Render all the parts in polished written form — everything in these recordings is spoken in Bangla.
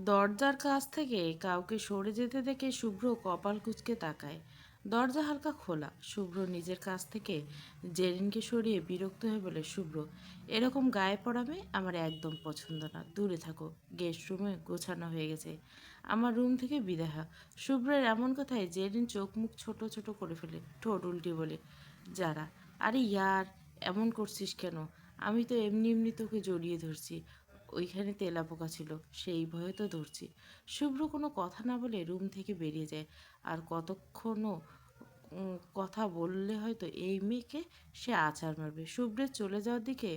দরজার কাছ থেকে কাউকে সরে যেতে দেখে শুভ্র কপাল কুঁচকে তাকায়। দরজা হালকা খোলা। শুভ্র নিজের কাছ থেকে জেরিনকে সরিয়ে বিরক্ত হয়ে বলে, শুভ্র, এরকম গায়ে পড়াবে আমার একদম পছন্দ না, দূরে থাকো। গেস্ট রুমে গোছানো হয়ে গেছে, আমার রুম থেকে বিদায় হ। শুভ্রের এমন কথায় জেরিন চোখ মুখ ছোট ছোট করে ফেলে, ঠোঁট উল্টে বলে, যারা, আরে ইয়ার, এমন করছিস কেন? আমি তো এমনি এমনি তোকে জড়িয়ে ধরছি, ওইখানে তেলাপোকা ছিল, সেই ভয়ে তো ধরছি। শুভ্র কোনো কথা না বলে রুম থেকে বেরিয়ে যায়। আর কতক্ষণও কথা বললে হয়তো এই মেয়েকে সে আছাড় মারবে। শুভ্রের চলে যাওয়ার দিকে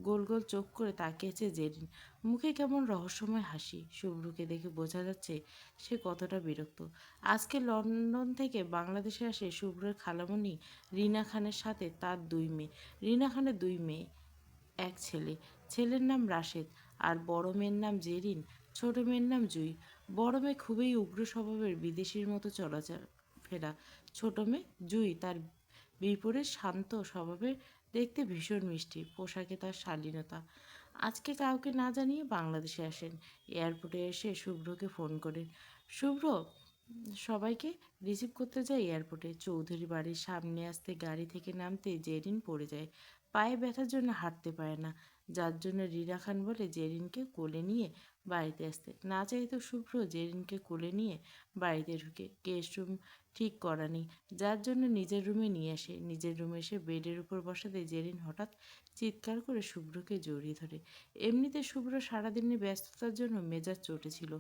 গোল গোল চোখ করে তাকিয়েছে জেরিন, মুখে কেমন রহস্যময় হাসি। শুভ্রকে দেখে বোঝা যাচ্ছে সে কতটা বিরক্ত। আজকে লন্ডন থেকে বাংলাদেশে আসে শুভ্রের খালামণি রিনা খানের সাথে তার দুই মেয়ে। রিনা খানের দুই মেয়ে, এক ছেলে। ছেলের নাম রাশেদ আর বড় মেয়ের নাম জেরিন, ছোট মেয়ের নাম জুই। বড় মেয়ে খুবই উগ্র স্বভাবের, বিদেশির মতো ফেরা। ছোট মেয়ে জুই তার বিপরীত, শান্ত স্বভাবের, দেখতে ভীষণ মিষ্টি, পোশাকে তার শালীনতা। আজকে কাউকে না জানিয়ে বাংলাদেশে আসেন। এয়ারপোর্টে এসে শুভ্রকে ফোন করেন। শুভ্র সবাইকে রিসিভ করতে যায় এয়ারপোর্টে। চৌধুরী বাড়ির সামনে আসতে গাড়ি থেকে নামতে জেরিন পড়ে যায়। পায়ে ব্যথার জন্য হাঁটতে পারে না, যার জন্য রিনা খান বলে জেরিনকে কোলে নিয়ে বাড়িতে আসতে। না চাইতো শুভ্র জেরিনকে কোলে নিয়ে বাড়িতে ঢুকে। গেস্ট রুম ঠিক করা নেই, যার জন্য নিজের রুমে নিয়ে আসে। নিজের রুমে এসে বেডের উপর বসাতে জেরিন হঠাৎ চিৎকার করে শুভ্রকে জড়িয়ে ধরে। এমনিতে শুভ্র সারাদিনের ব্যস্ততার জন্য মেজাজ চটেছিল,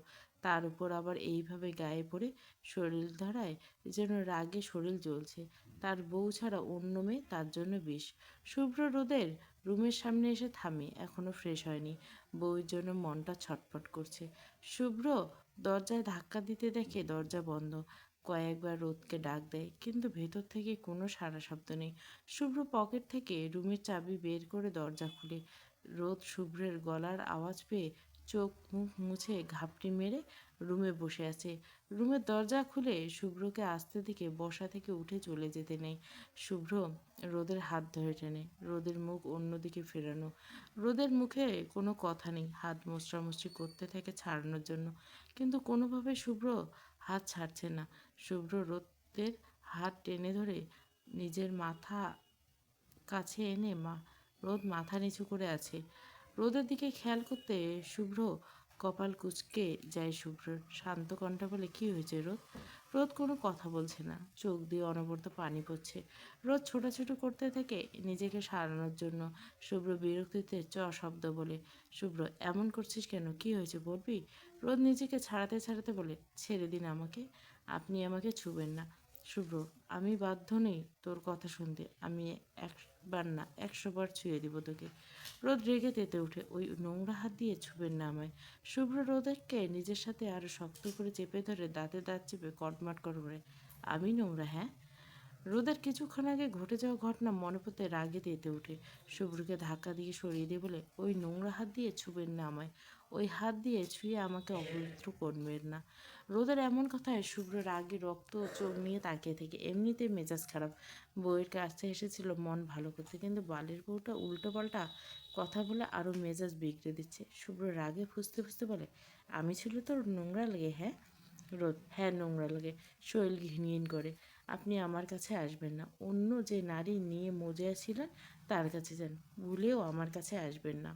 তার উপর আবার এইভাবে গায়ে পড়ে শরীর ধরায় যেন রাগে শরীর জ্বলছে। তার বউ ছাড়া অন্য মেয়ে তার জন্য বিষ। শুভ্র রোদের রুমের সামনে এসে থামে, এখনো ফ্রেশ হয়নি। বউয়ের জন্য মনটা ছটফট করছে। শুভ্র দরজায় ধাক্কা দিতে দেখে দরজা বন্ধ। কয়েকবার রোদকে ডাক দেয়, কিন্তু ভেতর থেকে কোনো সাড়া শব্দ নেই। শুভ্র পকেট থেকে রুমের চাবি বের করে দরজা খুলে। রোদ শুভ্রের গলার আওয়াজ পেয়ে চোখ মুখ মুছে ঘাপটি মেরে রুমে বসে আছে। রুমের দরজা খুলে শুভ্রকে আসতে দিকে বসা থেকে উঠে চলে যেতে নেই। শুভ্র রোদের হাত ধরে টেনে। রোদের মুখ অন্যদিকে ফেরানো। রোদের মুখে কোনো কথা নেই, হাত মোছড়ামুছড়ি করতে থাকে ছাড়ানোর জন্য, কিন্তু কোনোভাবে শুভ্র হাত ছাড়ছে না। শুভ্র রোদের হাত টেনে ধরে নিজের মাথা কাছে এনে রোদ মাথা নিচু করে আছে। রোদের দিকে খেয়াল করতে শুভ্র কপাল কুঁচকে যায়। শুভ্রর শান্ত কণ্ঠে বলে, কী হয়েছে রোদ? রোদ কোনো কথা বলছে না, চোখ দিয়ে অনবরত পানি পড়ছে। রোদ ছোটাছুটি করতে থাকে নিজেকে সারানোর জন্য। শুভ্র বিরক্তিতে শব্দ বলে, শুভ্র, এমন করছিস কেন? কি হয়েছে বলবি? রোদ নিজেকে ছাড়াতে ছাড়াতে বলে, ছেড়ে দিন আমাকে, আপনি আমাকে ছুবেন না। শুভ্র, আমি বাধ্য নই তোর কথা শুনতে, আমি একবার না 100 বার ছুঁয়ে দিব তোকে। রোদ রেগে তেতে উঠে, ওই নোংরা হাত দিয়ে ছুবেন না আমায়। শুভ্র রোদেরকে নিজের সাথে আরো শক্ত করে চেপে ধরে দাঁতে দাঁত চেপে কটমাট করে, আমি নোংরা, হ্যাঁ? রোদের কিছুক্ষণ আগে ঘটে যাওয়া ঘটনা মনে পড়তে রাগে তেতে ওঠে। শুভ্রকে ধাক্কা দিয়ে সরিয়ে দিয়ে বলে, ওই নোংরা হাত দিয়ে ছুবেন না আমায়, ওই হাত দিয়ে ছুঁয়ে আমাকে অপবিত্র করবেন না। রোদের এমন কথায় শুভ্র রাগে রক্ত চোখ নিয়ে তাকিয়ে থেকে। এমনিতে মেজাজ খারাপ, বউয়ের কাছে এসেছিল মন ভালো করতে, কিন্তু বালের বউটা উল্টো পাল্টা কথা বলে আরও মেজাজ বিগড়ে দিচ্ছে। শুভ্র রাগে ফুঁসতে ফুঁসতে বলে, আমি ছিল তোর নোংরা লাগে, হ্যাঁ? রোদ, হ্যাঁ নোংরা লাগে, শরীর ঘিনঘিন করে। আপনি আমার কাছে আসবেন না, অন্য যে নারী নিয়ে মজে ছিলেন তার কাছে যান, ভুলেও আমার কাছে আসবেন না।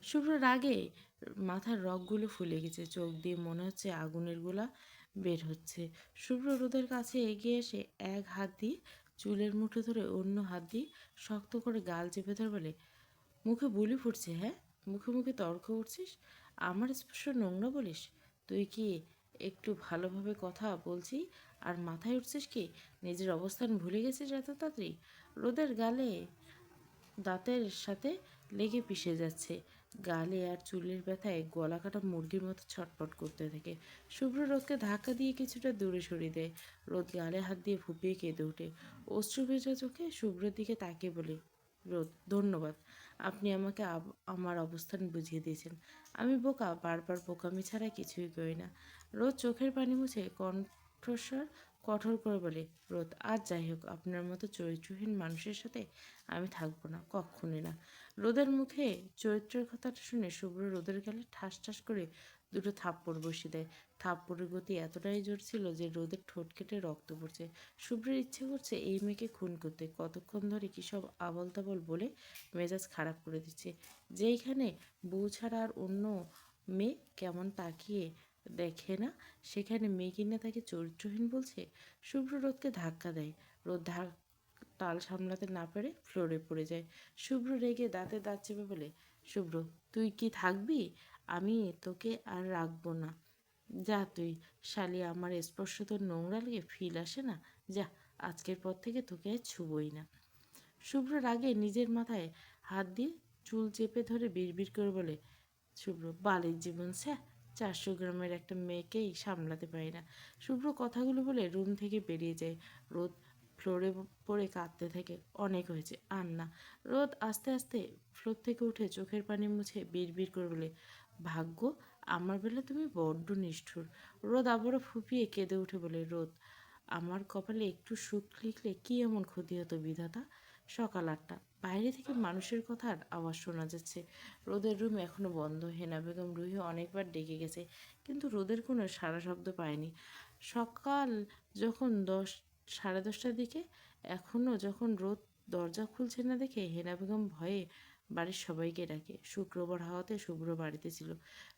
শুভ্র রাগে মাথার রগগুলো ফুলে গেছে, চোখ দিয়ে মনে হচ্ছে আগুনের গোলা বের হচ্ছে। শুভ্র রোদের কাছে এগিয়ে এসে এক হাত দিয়ে চুলের মুঠো ধরে অন্য হাত দিয়ে শক্ত করে গাল চেপে ধরে বলে, মুখে বুলি ফুটছে, হ্যাঁ? মুখে মুখে তর্ক করছিস, আমার স্পর্শ নোংরা বলিস? তুই কি একটু ভালোভাবে কথা বলছি আর মাথায় উঠছিস কি? নিজের অবস্থান ভুলে গেছিস এত তাড়াতাড়ি? রোদের গালে দাঁতের সাথে লেগে পিষে যাচ্ছে। গালে আর চুলের ব্যথায় গলা কাটা মুরগির মতো ছটফট করতে থাকে। শুভ্র রোদকে ধাক্কা দিয়ে কিছুটা দূরে সরিয়ে দেয়। রোদ গালে হাত দিয়ে ফুপিয়ে কেঁদে ওঠে। অশ্রু ভেজা চোখে শুভ্রের দিকে তাকিয়ে বলে, রোদ, ধন্যবাদ, আপনি আমাকে আমার অবস্থান বুঝিয়ে দিয়েছেন। আমি বোকা, বারবার বোকামি ছাড়া কিছুই করি না। রোদ চোখের পানি মুছে কণ্ঠস্বর কঠোর করে বলে, রোদ, আজ যাই হোক, আপনার মতো চরিত্রহীন মানুষের সাথে আমি থাকবো না, কক্ষণই না। রোদের মুখে চরিত্রের কথাটা শুনে শুভ্র রোদের গালে ঠাস ঠাস করে দুটো থাপ্পড় বসিয়ে দেয়। থাপ্পড়ের গতি এতটাই জোর ছিল যে রোদের ঠোঁট কেটে রক্ত পড়ছে। শুভ্রের ইচ্ছে করছে এই মেয়েকে খুন করতে, কতক্ষণ ধরে কী সব আবল তাবল বলে মেজাজ খারাপ করে দিচ্ছে। যেইখানে বউ ছাড়া আর অন্য মেয়ে কেমন তাকিয়ে দেখে না, সেখানে মেয়ে কিনা তাকে চরিত্রহীন বলছে। শুভ্র রোদকে ধাক্কা দেয়। রোদ তাল সামলাতে না পেরে ফ্লোরে পড়ে যায়। শুভ্র রেগে দাঁতে দাঁত চেপে বলে, শুভ্র, তুই কি থাকবি? আমি তোকে আর রাখবো না। যা তুই। শালি, আমার স্পর্শ তোর নোংরা লেগে ফিল আসে না? যা, আজকের পর থেকে তোকে আর ছুবই না। শুভ্র রাগে নিজের মাথায় হাত দিয়ে চুল চেপে ধরে বিড়বিড় করে বলে, শুভ্র, বালের জীবন স্যা, 400 গ্রামের একটা মেয়েকেই সামলাতে পারি না। শুভ্র কথাগুলো বলে রুম থেকে বেরিয়ে যায়। রোদ ফ্লোরে পড়ে কাঁদতে থাকে। অনেক হয়েছে, আর না। রোদ আস্তে আস্তে ফ্লোর থেকে উঠে চোখের পানি মুছে বিড়বিড় করে বলে, ভাগ্য আমার বেলা তুমি বড্ড নিষ্ঠুর। রোদ আবারও ফুপিয়ে কেঁদে উঠে বলে, রোদ, আমার কপালে একটু সুখ লিখলে কি এমন ক্ষতি হতো বিধাতা? সকাল 8টা, বাইরে থেকে মানুষের কথার আওয়াজ শোনা যাচ্ছে। রোদের রুম এখনো বন্ধ। হেনা বেগম রুহি অনেকবার ডেকে গেছে, কিন্তু রোদের কোনো সাড়া শব্দ পায়নি। সকাল যখন 10, 10:30টার দিকে, এখনও যখন রোদ দরজা খুলছে না দেখে হেনা বেগম ভয়ে বাড়ির সবাইকে ডাকে। শুক্রবার হওয়াতে শুভ্র বাড়িতে ছিল।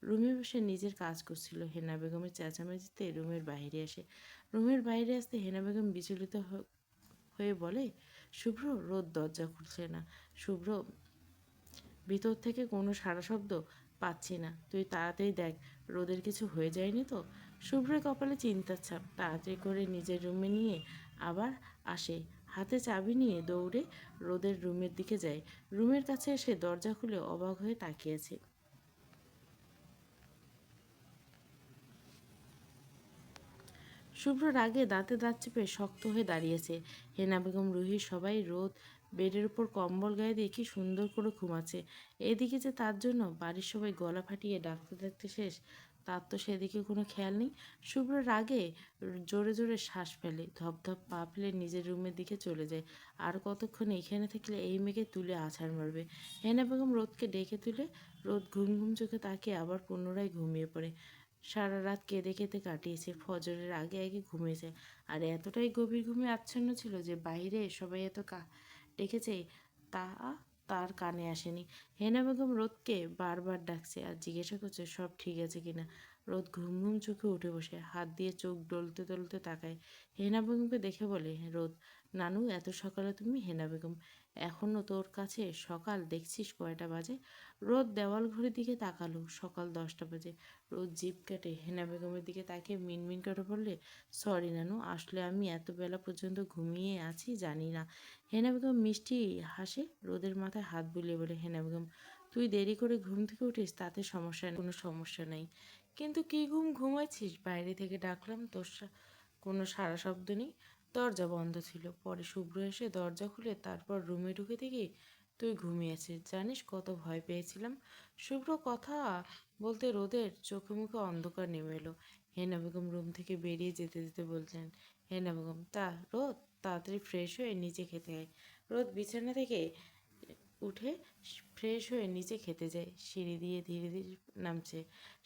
রুমে বসে নিজের কাজ করছিল। হেনা বেগমের চেঁচামেচিতে রুমের বাইরে আসে। রুমের বাইরে আসতে হেনা বেগম বিচলিত হয়ে বলে, শুভ্র, রোদ দরজা খুলছে না। শুভ্র, ভিতর থেকে কোনো সাড়া শব্দ পাচ্ছি না। তুই তাড়াতাড়ি দেখ, রোদের কিছু হয়ে যায়নি তো? শুভ্রের কপালে চিন্তার ছাপ। তাড়াতাড়ি করে নিজের রুমে নিয়ে আবার আসে। হাতে চাবি নিয়ে দৌড়ে রোদের রুমের দিকে যায়। রুমের কাছে এসে দরজা খুলে অবাক হয়ে তাকিয়েছে। শুভ্র রাগে দাঁতে দাঁত চেপে শক্ত হয়ে দাঁড়িয়েছে। হেনা বেগম, রুহি, সবাই রোদ বেডের উপর কম্বল গায়ে দিয়ে কি সুন্দর করে ঘুমাচ্ছে। এদিকে যে তার জন্য বাড়ির সবাই গলা ফাটিয়ে ডাকতে ডাকতে শেষ, তার তো সেদিকে কোনো খেয়াল নেই। শুভ্র রাগে জোরে জোরে শ্বাস ফেলে, ধপধপ পা ফেলে নিজের রুমের দিকে চলে যায়। আর কতক্ষণ এখানে থাকলে এই মেয়েকে তুলে আছাড় মারবে। হেনা বেগম রোদকে ডেকে তুলে রোদ ঘুম ঘুম চোখে তাকিয়ে আবার পুনরায় ঘুমিয়ে পড়ে। সারা রাত কেঁদে কেঁদে কাটিয়েছে, ফজরের আগে আগে ঘুমিয়েছে। আর এতটাই গভীর ঘুমে আচ্ছন্ন ছিল যে বাইরে সবাই এত ডেকেছে তা তার কানে আসেনি। হেনা বেগম রোদকে বারবার ডাকছে আর জিজ্ঞাসা করছে সব ঠিক আছে কিনা। রোদ ঘুম ঘুম চোখে উঠে বসে হাত দিয়ে চোখ ডলতে ডলতে তাকায়। হেনা বেগমকে দেখে বলে, রোদ, নানু, এত সকালে তুমি? হেনা বেগম, এখনও তোর কাছে সকাল? দেখছিস কয়টা বাজে? রোদ দেওয়াল ঘড়ির দিকে তাকালো। সকাল 10টা বাজে। রোদ জিভ কাটে হেনা বেগমের দিকে তাকিয়ে মিনমিন করে বললে, সরি নানু, আসলে আমি এত বেলা পর্যন্ত ঘুমিয়ে আছি জানি না। হেনা বেগম মিষ্টি হাসে, রোদের মাথায় হাত বুলিয়ে বলে, হেনা বেগম, তুই দেরি করে ঘুম থেকে উঠিস তাতে সমস্যা, কোনো সমস্যা নেই, কিন্তু কি ঘুমাইছিস? বাইরে থেকে ডাকলাম, তোর কোনো সাড়া শব্দ নেই। দরজা বন্ধ ছিল। পরে শুভ্র এসে দরজা খুলে তারপর রুমে ঢুকে দেখি তুই ঘুমিয়েছিস। জানিস কত ভয় পেয়েছিলাম। শুভ্র কথা বলতে রোদের চোখে মুখে অন্ধকার নেমে এলো। হেনা বেগম রুম থেকে বেরিয়ে যেতে যেতে বলছেন, হেনা বেগম, রোদ, তাড়াতাড়ি ফ্রেশ হয়ে নিচে খেতে আয়। রোদ বিছানা থেকে উঠে ফ্রেশ হয়ে নিচে খেতে যায়। সিঁড়ি দিয়ে ধীরে ধীরে নামছে।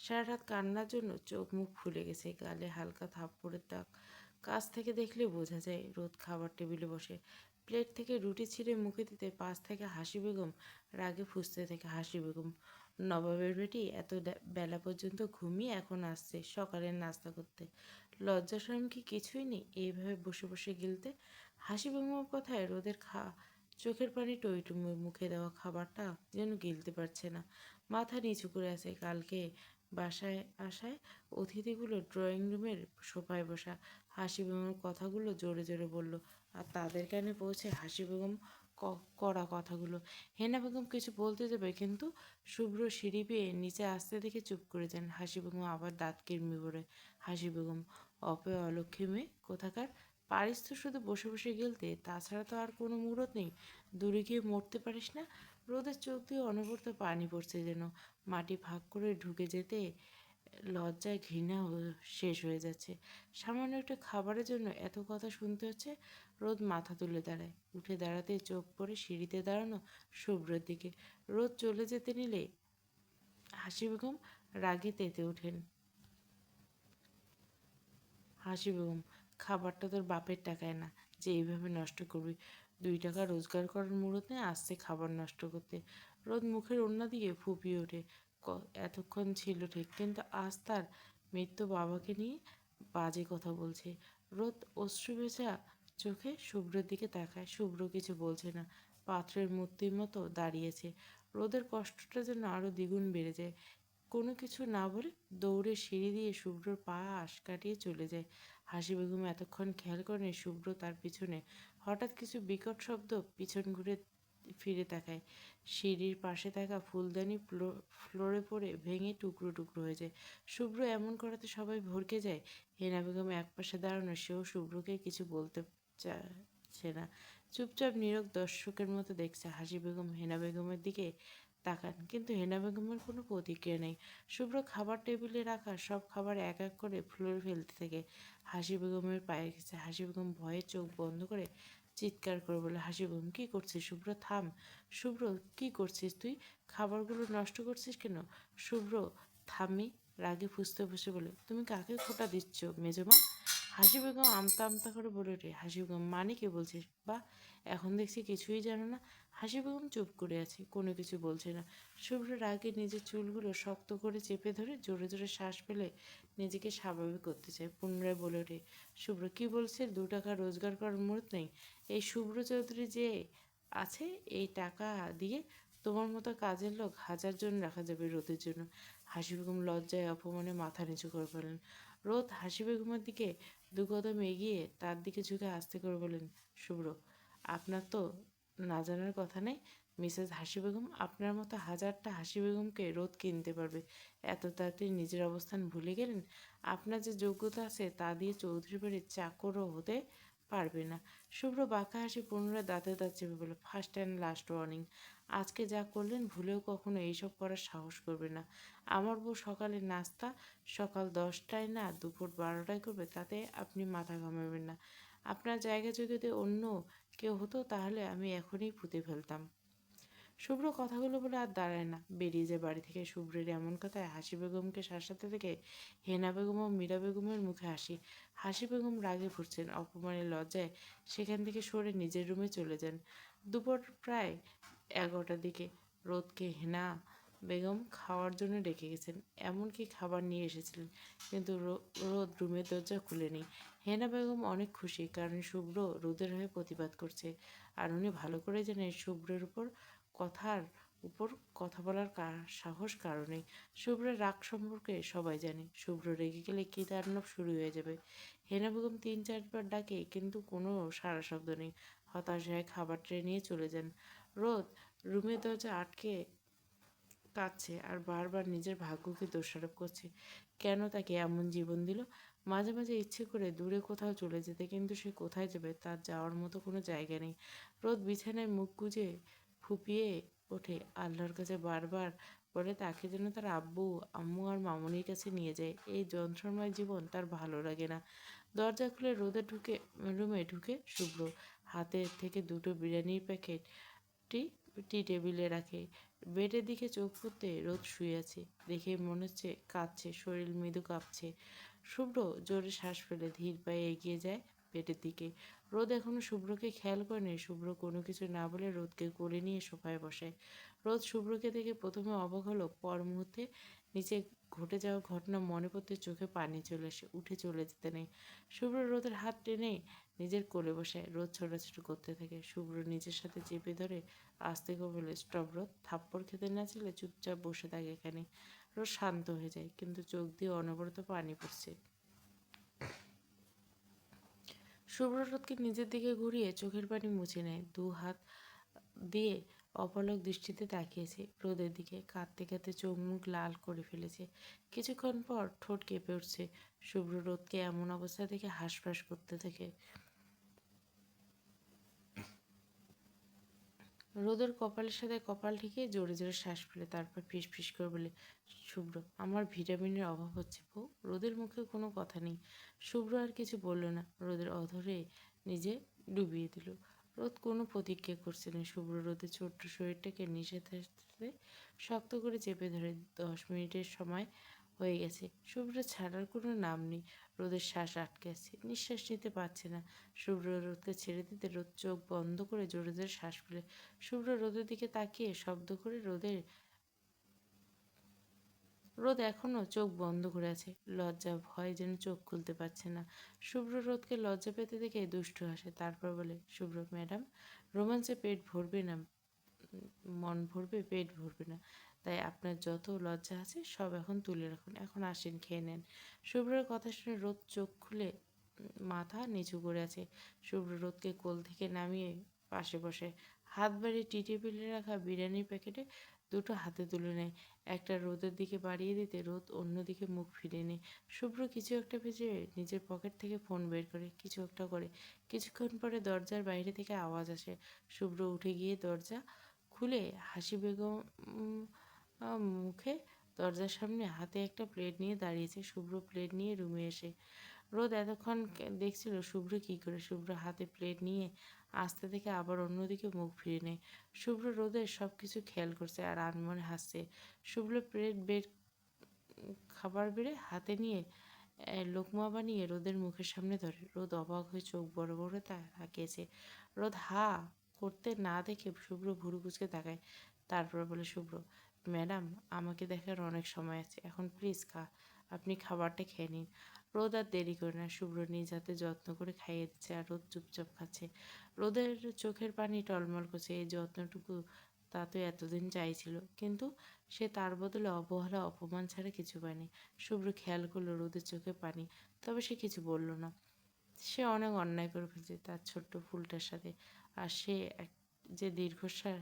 সারা রাত কান্নার জন্য চোখ মুখ ফুলে গেছে, গালে হালকা থাপ্পড়ের দাগ। কাছ থেকে দেখলে বোঝা যায়। রোদ খাবার টেবিলে বসে প্লেট থেকে রুটি ছিঁড়ে মুখে দিতে পাশ থেকে হাসি বেগম রাগে ফুঁসতে থাকে। হাসি বেগম, নবাবের বেটি এত বেলা পর্যন্ত ঘুমিয়ে এখন আসছে সকালের নাস্তা করতে। লজ্জা শরম কি কিছুই নেই এইভাবে বসে বসে গিলতে? হাসি বেগমের কথায় রোদের চোখের পানি টইটুম্বুর, মুখে দেওয়া খাবারটা যেন গিলতে পারছে না। মাথা নিচু করে আছে। কালকে বাসায় আসায় অতিথিগুলো ড্রয়িং রুমের সোফায় বসা। হাসি বেগমের কথাগুলো জোরে জোরে বলল, আর তাদের কানে পৌঁছে হাসি বেগম কড়া কথাগুলো। হেনা বেগম কিছু বলতে যাবে, কিন্তু শুভ্র সিঁড়ি পেয়ে নিচে আসতে দেখে চুপ করে যান। হাসি বেগম আবার দাঁত কিরমি পড়ে। হাসি বেগম, অপয় অলক্ষী মেয়ে কোথাকার, পারিস তো শুধু বসে বসে গেলতে, তাছাড়া তো আর কোনো মুরত নেই। দূরে গিয়ে মরতে পারিস না? রোদের চোখ দিয়ে অনবরত পানি পড়ছে, যেন মাটি ভাগ করে ঢুকে যেতে লজ্জায় ঘৃণা শেষ হয়ে যাচ্ছে। সামান্য একটা খাবারের জন্য এত কথা শুনতে হচ্ছে। রোদ মাথা তুলে দাঁড়ায়। উঠে দাঁড়াতে চোখ পড়ে সিঁড়িতে দাঁড়ানো শুভ্রের দিকে। রোদ চলে যেতে নিলে হাসি বেগম রাগে তেতে ওঠেন। হাসি বেগম, খাবারটা তোর বাপের টাকায় না যে এইভাবে নষ্ট করবি। 2 টাকা রোজগার করার মুহূর্তে আসছে খাবার নষ্ট করতে। রোদ মুখের ওড়না দিয়ে ফুপিয়ে ওঠে। এতক্ষণ ছিল ঠিক, কিন্তু আজ তার মৃত্যু বাবাকে নিয়ে বাজে কথা বলছে। রোদ অশ্রু ভেজা চোখে শুভ্রের দিকে তাকায়। শুভ্র কিছু বলছে না, পাত্রের মূর্তির মতো দাঁড়িয়েছে। রোদের কষ্টটা যেন আরো দ্বিগুণ বেড়ে যায়। কোনো কিছু না বলে দৌড়ে সিঁড়ি দিয়ে শুভ্রর পা আশ কাটিয়ে চলে যায়। হাসি বেগম এতক্ষণ খেয়াল করেন শুভ্র তার পিছনে। হঠাৎ কিছু বিকট শব্দ, পিছন ঘুরে ফিরে তাকায়। সিঁড়ির পাশে থাকা ফুলদানি ফ্লোরে পড়ে ভেঙে টুকরো টুকরো হয়ে যায়। শুভ্র এমন করাতে সবাই ভরকে যায়। হেনা বেগম একপাশে দাঁড়ানো, সেও শুভ্রকে কিছু বলতে চাচ্ছে না। চুপচাপ নীরব দর্শকের মতো দেখছে। হাসি বেগম হেনা বেগমের দিকে তাকান, কিন্তু হেনা বেগমের কোনো প্রতিক্রিয়া নেই। শুভ্র খাবার টেবিলে রাখা সব খাবার এক এক করে ফ্লোরে ফেলতে থাকে। হাসি বেগমের পায়ে গেছে। হাসি বেগম ভয়ে চোখ বন্ধ করে চিৎকার করে বলে, হাসি বেগম কী করছিস? শুভ্র থাম। শুভ্র কী করছিস তুই? খাবারগুলো নষ্ট করছিস কেন? শুভ্র থামি রাগে ফুঁসতে ফুঁসে বলে, তুমি কাকে খোটা দিচ্ছ মেজমা? হাসি বেগম আমতা আমতা করে বলে ওঠে। হাসি বেগম মানে কি বলছিস? বা এখন দেখছি কিছুই জানো না। হাসি বেগম চুপ করে আছে, কোনো কিছু বলছে না। শুভ্র রাগে নিজের চুলগুলো শক্ত করে চেপে ধরে জোরে জোরে শ্বাস ফেলে নিজেকে স্বাভাবিক করতে চায়। পুনরায় বলে ওঠে, শুভ্র কী বলছে? 2 টাকা রোজগার করার মুহূর্ত নেই? এই শুভ্র চৌধুরী যে আছে, এই টাকা দিয়ে তোমার মতো কাজের লোক 1000 জন রাখা যাবে রোদের জন্য। হাসি বেগম লজ্জায় অপমানে মাথা নিচু করে ফেলেন। রোদ হাসি বেগমের দিকে 2 কদম এগিয়ে তার দিকে ঝুঁকে আস্তে করে বলেন, শুভ্র আপনার তো না জানার কথা নেই। মিসেস হাসি বেগম আপনার মতো 1000টা হাসি বেগমকে রোদ কিনতে পারবে। এত তাড়াতাড়ি নিজের অবস্থান ভুলে গেলেন? আপনার যে যোগ্যতা আছে তা দিয়ে চৌধুরী বাড়ির চাকরও হতে পারবে না। শুভ্র বাঁকা হাসি পুনরায় দাঁতে দাঁত চেপে বলে, ফার্স্ট অ্যান্ড লাস্ট ওয়ার্নিং। আজকে যা করলেন ভুলেও কখনো এইসব করার সাহস করবে না। আমার বউ সকালে নাস্তা সকাল 10টায় না দুপুর 12টায় করবে, তাতে আপনি মাথা ঘামাবেন না। আপনার জায়গায় যদি অন্য কেউ হতো তাহলে আমি এখনই পুঁতে ফেলতাম। শুভ্র কথাগুলো বলে আর দাঁড়ায় না, বেরিয়ে যায় বাড়ি থেকে। শুভ্রের এমন কথায় হাসি বেগমকে শাসাতে থেকে হেনা বেগম ও মীরা বেগমের মুখে হাসি। হাসি বেগম রাগে ফুটছেন, অপমানের লজ্জায় সেখান থেকে সরে নিজের রুমে চলে যান। দুপুর প্রায় 11টার দিকে রোদকে হেনা বেগম খাওয়ার জন্য ডেকে গেছেন, এমনকি খাবার নিয়ে এসেছিলেন, কিন্তু রোদ রুমের দরজা খুলেনি। হেনা বেগম অনেক খুশি, কারণ শুভ্র রোদের হয়ে প্রতিবাদ করছে। আর উনি ভালো করে জানেন শুভ্রের কথার উপর কথা বলার সাহস কারণে। শুভ্রের রাগ সম্পর্কে সবাই জানে। শুভ্র রেগে গেলে কী তাণ্ডব শুরু হয়ে যাবে। হেনা বেগম 3-4বার ডাকে, কিন্তু কোনো সাড়া শব্দ নেই। হতাশ হয়ে খাবার ট্রে নিয়ে চলে যান। রোদ রুমের দরজা আটকে কাঁদছে আর বারবার নিজের ভাগ্যকে দোষারোপ করছে। কেন তাকে এমন জীবন দিল? মাঝে মাঝে ইচ্ছে করে দূরে কোথাও চলে যেতে, কিন্তু সে কোথায় যাবে? তার যাওয়ার মতো কোনো জায়গা নেই। রোদ বিছানায় মুখ গুজে ফুপিয়ে ওঠে, আল্লাহর কাছে বারবার বলে তাকে যেন তার আব্বু আম্মু আর মামুনির কাছে নিয়ে যায়। এই যন্ত্রণাময় জীবন তার ভালো লাগে না। দরজা খুলে রোদে রুমে ঢুকে শুভ্র হাতে থেকে 2টো বিরিয়ানির প্যাকেট টি টি টেবিলে রাখে। বেডের দিকে চোখ ফুটতে রোদ শুয়ে আছে, দেখে মনে হচ্ছে কাঁদছে, শরীর মৃদু কাঁপছে। শুভ্র জোরে শ্বাস ফেলে ধীর পায়ে এগিয়ে যায় বেডের দিকে। রোদ এখনো শুভ্রকে খেয়াল করেনি। শুভ্র কোনো কিছু না বলে রোদকে কোলে নিয়ে সোফায় বসে। রোদ শুভ্রকে দেখে প্রথমে অবাক হলো, পর মুহূর্তে নিচে ঘটে যাওয়া ঘটনা মনে পড়তে চোখে পানি চলে আসে, উঠে চলে যেতে নেই। শুভ্র রোদের হাত টেনে নিজের কোলে বসায়। রোদ ছোটাছুটি করতে থাকে। শুভ্র নিজের সাথে চেপে ধরে আস্তে করে বলে, স্টপ রোদ, থাপ্পড় খেতে না চাইলে চুপচাপ বসে থাকে এখানে। রোদ শান্ত হয়ে যায়, কিন্তু চোখ দিয়ে অনবরত পানি পড়ছে। শুভ্র রোদকে নিজের দিকে ঘুরিয়ে চোখের পানি মুছে নেয়। 2 হাত দিয়ে অপলক দৃষ্টিতে তাকিয়েছে রোদের দিকে। কাঁদতে কাঁদতে চোখ মুখ লাল করে ফেলেছে। কিছুক্ষণ পর ঠোঁট কেঁপে উঠছে। শুভ্র রোদকে এমন অবস্থা দেখে হাঁসফাঁস করতে থাকে। রোদের কপালের সাথে কপাল ঠেকে জোরে জোরে শ্বাস ফেলে, তারপর ফিস ফিস করে বলে, শুভ্র আমার ভিটামিনের অভাব হচ্ছে বউ। রোদের মুখে কোনো কথা নেই। শুভ্র আর কিছু বলল না, রোদের অধরে নিজে ডুবিয়ে দিল। রোদ কোনো প্রতিক্রিয়া করছে না। শুভ্র রোদের ছোট্ট শরীরটাকে নিষেধের হাতে শক্ত করে চেপে ধরে। 10 মিনিটের সময় হয়ে গেছে, শুভ্র ছাড়ার কোনো নাম নেই। রোদের শ্বাস আটকে আছে, নিঃশ্বাস নিতে পারছে না। শুভ্র রোদকে ছেড়ে দিতে রোদ চোখ বন্ধ করে জোরে জোরে শ্বাস ফেলে। শুভ্র রোদের দিকে তাকিয়ে শব্দ করে রোদ এখনো চোখ বন্ধ করে আছে। লজ্জা ভয় যেন চোখ খুলতে পারছে না। শুভ্র রোদকে লজ্জা পেতে দেখে দুষ্টু হাসে, তারপর বলে, শুভ্র ম্যাডাম, রোমাঞ্চে পেট ভরবে না, মন ভরবে, পেট ভরবে না। তাই আপনার যত লজ্জা আছে সব এখন তুলে রাখুন। এখন আসেন, খেয়ে নেন। শুভ্রের কথা শুনে রোদ চোখ খুলে মাথা নিচু করে আছে। শুভ্র রোদকে কোল থেকে নামিয়ে পাশে বসে হাত বাড়িয়ে টি টেবিলে রাখা বিরিয়ানির প্যাকেটে দুটো হাতে তুলে নেয়। একটা রোদের দিকে বাড়িয়ে দিতে রোদ অন্যদিকে মুখ ফিরিয়ে নেয়। শুভ্র কিছু একটা ভেবে নিজের পকেট থেকে ফোন বের করে কিছু একটা করে। কিছুক্ষণ পরে দরজার বাইরে থেকে আওয়াজ আসে। শুভ্র উঠে গিয়ে দরজা খুলে হাসি বেগম মুখে দরজার সামনে হাতে একটা প্লেট নিয়ে দাঁড়িয়েছে। শুভ্র প্লেট নিয়ে রুমে এসে রোদ এতক্ষণ দেখছিল শুভ্র কী করে। শুভ্র হাতে প্লেট নিয়ে আস্তে থেকে আবার অন্যদিকে মুখ ফিরে নেয়। শুভ্র রোদের সব কিছু খেয়াল করছে আর আনমনে হাসছে। শুভ্র প্লেট খাবার বেড়ে হাতে নিয়ে লোকমা বানিয়ে রোদের মুখের সামনে ধরে। রোদ অবাক হয়ে চোখ বড় বড় তাকিয়েছে। রোদ হা করতে না দেখে শুভ্র ভুরু কুচকে তাকায়। তারপর বলে, শুভ্র ম্যাডাম, আমাকে দেখার অনেক সময় আছে, এখন প্লিজ আপনি খাবারটা খেয়ে নিন। রোদ আর দেরি করে না, শুভ্র নিজ হাতে যত্ন করে খাইয়ে দিচ্ছে আর রোদ চুপচাপ খাচ্ছে। রোদের চোখের পানি টলমল করছে। এই যত্নটুকু তা তো এতদিন চাইছিল, কিন্তু সে তার বদলে অবহেলা অপমান ছাড়া কিছু পায়নি। শুভ্র খেয়াল করলো রোদের চোখে পানি, তবে সে কিছু বলল না। সে অনেক অন্যায় করে ফেলছে তার ছোট্ট ভুলটার সাথে। আর সে যে দীর্ঘশ্বাস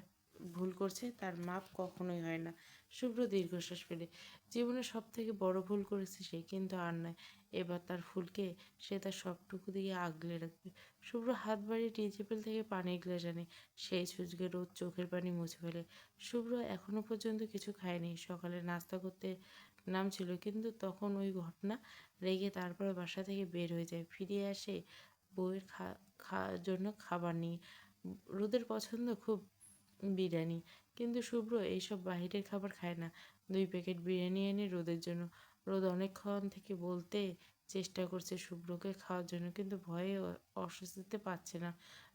ভুল করছে তার মাপ কখনোই হয় না। শুভ্র দীর্ঘশ্বাস ফেলে। জীবনে সব থেকে বড় ভুল করেছে সে, কিন্তু আর নয়। এবার তার ভুলকে সে তার সবটুকু দিয়ে আগলে রাখবে। শুভ্র হাত বাড়িয়ে টি টেবিল থেকে পানির গ্লাস আনে। সেই সুযোগে রোদ চোখের পানি মুছে ফেলে। শুভ্র এখনো পর্যন্ত কিছু খায়নি। সকালে নাস্তা করতে নামছিল, কিন্তু তখন ওই ঘটনা রেগে তারপরে বাসা থেকে বের হয়ে যায়। ফিরে আসে বউয়ের জন্য খাবার নিয়ে। রোদের পছন্দ খুব বিরিয়ানি, কিন্তু শুভ্র এইসব বাহিরের খাবার খায় না। 2 প্যাকেট বিরিয়ানি এনে রোদের জন্য। রোদ অনেকক্ষণ থেকে বলতে চেষ্টা করছে শুভ্রকে খাওয়ার জন্য, কিন্তু ভয়ে অস্বস্তিতে পারছে না।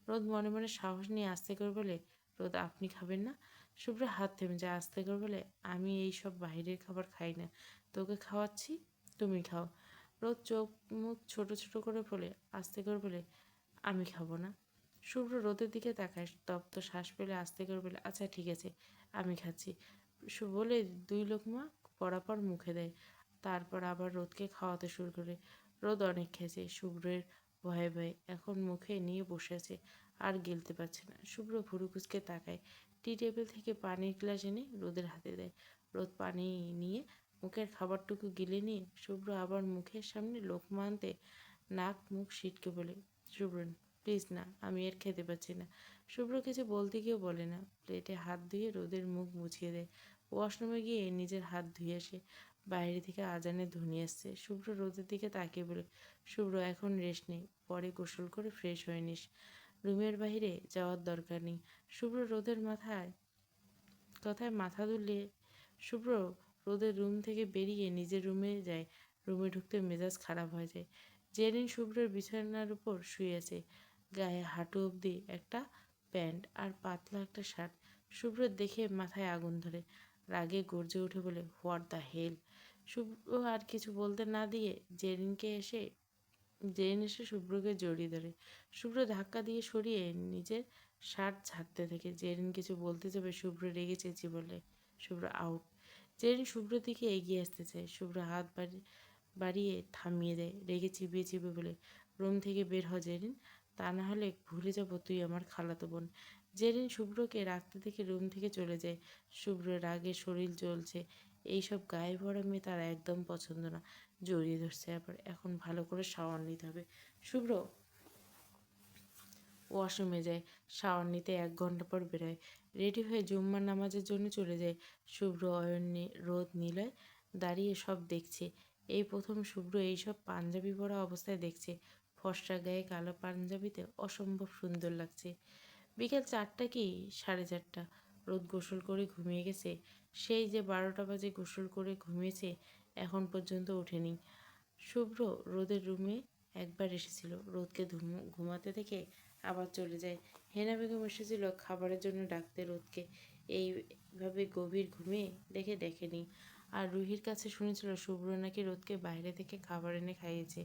রোদ মনে মনে সাহস নিয়ে আস্তে করে বলে, রোদ আপনি খাবেন না? শুভ্র হাত থেমে যায়। আস্তে করে বলে, আমি এই সব বাহিরের খাবার খাই না, তোকে খাওয়াচ্ছি, তুমি খাও। রোদ চোখ মুখ ছোট ছোট করে বলে, আস্তে করে বলে, আমি খাবো না। শুভ্র রোদের দিকে তাকায়, তপ্ত শ্বাস ফেলে আস্তে করে বলে, আচ্ছা ঠিক আছে, আমি খাচ্ছি। বলে 2 লোকমা পরাপর মুখে দেয়। তারপর আবার রোদকে খাওয়াতে শুরু করে। রোদ অনেক খেয়েছে। শুভ্রের ভয়ে ভয়ে এখন মুখে নিয়ে বসে আছে, আর গিলতে পারছে না। শুভ্র ভুরু কুচকে তাকায়। টি টেবিল থেকে পানির গ্লাস এনে রোদের হাতে দেয়। রোদ পানি নিয়ে মুখের খাবারটুকু গিলে নিয়ে শুভ্র আবার মুখের সামনে লোকমা আনতে নাক মুখ সিটকে বলে, শুভ্র প্লিজ না, আমি আর খেতে পারছি না। শুভ্র কিছু বলতে গিয়েও বলে না। প্লেটে হাত ধুয়ে রোদের মুখ মুছিয়ে দেয়। ওয়াশরুমে গিয়ে নিজের হাত ধুয়ে আসে। বাইরে থেকে আজানের ধ্বনি আসছে। শুভ্র রোদের দিকে তাকিয়ে বলে, শুভ্র এখন রেস্ট নেই, পরে গোসল করে ফ্রেশ হয়ে নিস, রুমের বাইরে যাওয়ার দরকার নেই। শুভ্র রোদের কথায় মাথা দুলিয়ে শুভ্র রোদের রুম থেকে বেরিয়ে নিজের রুমে যায়। রুমে ঢুকতে মেজাজ খারাপ হয়ে যায়। জেরিন শুভ্রের বিছানার উপর শুয়ে আছে, গায়ে হাঁটু অবধি একটা প্যান্ট আর পাতলা একটা শার্ট। শুভ্র দেখে মাথায় আগুন ধরে, রাগে গর্জে উঠে বলে, হোয়াট দ্য হেল। শুভ্র আর কিছু বলতে না দিয়ে জেরিন এসে শুভ্রকে জড়িয়ে ধরে। শুভ্র ধাক্কা দিয়ে সরিয়ে নিজের শার্ট ছাড়তে থাকে। জেরিন কিছু বলতে যাবে, শুভ্র রেগে চেঁচিয়ে বলে, শুভ্র আউট। জেরিন শুভ্রর দিকে এগিয়ে আসতে চায়। শুভ্র হাত বাড়িয়ে থামিয়ে দেয়, রেগে চিবিয়ে চিবিয়ে বলে, রুম থেকে বের হ জেরিন, তা না হলে ভুলে যাব তুই আমার খালাতো বোন। জেরিন শুভ্রকে রাখতে থেকে রুম থেকে চলে যায়। শুভ্র রাগে শরীর জ্বলছে। এইসব গায়ে ভরা মেয়ে তার একদম পছন্দ না। জড়িয়ে ধরছে আবার। এখন ভালো করে শাওয়ার নিতে হবে। শুভ্র ওয়াশরুমে যায়। শাওয়ার নিতে 1 ঘন্টা পর বেরোয়। রেডি হয়ে জুম্মার নামাজের জন্য চলে যায়। শুভ্র অয়ন রোদ নিলয় দাঁড়িয়ে সব দেখছে। এই প্রথম শুভ্র এইসব পাঞ্জাবি পরা অবস্থায় দেখছে। ফর্সা গায়ে কালো পাঞ্জাবিতে অসম্ভব সুন্দর লাগছে। বিকেল 4টা কি 4:30, রোদ গোসল করে ঘুমিয়ে গেছে। সেই যে 12টা বাজে গোসল করে ঘুমিয়েছে, এখন পর্যন্ত ওঠেনি। শুভ্র রোদের রুমে একবার এসেছিল, রোদকে ঘুমাতে দেখে আবার চলে যায়। হেনা বেগম এসেছিল খাবারের জন্য ডাকতে রোদকে, এইভাবে গভীর ঘুমে দেখে দেখেনি। আর রুহির কাছে শুনেছিল শুভ্র নাকি রোদকে বাইরে থেকে খাবার এনে খাইয়েছে।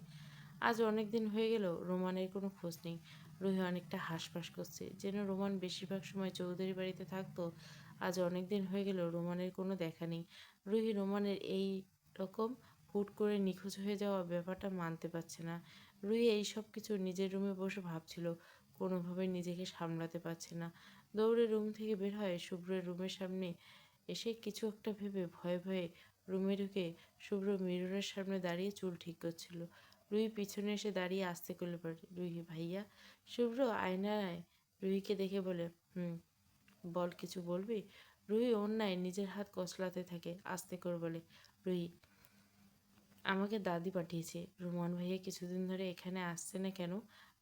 আজ অনেক দিন হয়ে গেল রোমানের কোনো খোঁজ নেই। রুহি অনেকটা হাঁসফাঁস করছে, যেন রোমান বেশিরভাগ সময় চৌধুরী বাড়িতে থাকতো। আজ অনেক দিন হয়ে গেল রোমানের কোনো দেখা নেই। রুহি রোমানের এই রকম হুট করে নিখোঁজ হয়ে যাওয়া ব্যাপারটা মানতে পারছে না। রুহি এই সব কিছু নিজের রুমে বসে ভাবছিল, কোনোভাবে নিজেকে সামলাতে পারছে না। দৌড়ে রুম থেকে বের হয়, শুভ্রের রুমের সামনে এসে কিছু একটা ভেবে ভয়ে ভয়ে রুমে ঢুকে শুভ্র মিররের সামনে দাঁড়িয়ে চুল ঠিক করছিল। রুহি পিছনে এসে দাঁড়িয়ে আস্তে করলে পড়ে, রুহি ভাইয়া। শুভ্র আয়নায় রুহিকে দেখে বলে, বল, কিছু বলবি? রুহি অন্যায় নিজের হাত কচলাতে থাকে, আস্তে করে বলে, রুহি, আমাকে দাদি পাঠিয়েছে। রোমান ভাইয়া কিছুদিন ধরে এখানে আসছে না কেন?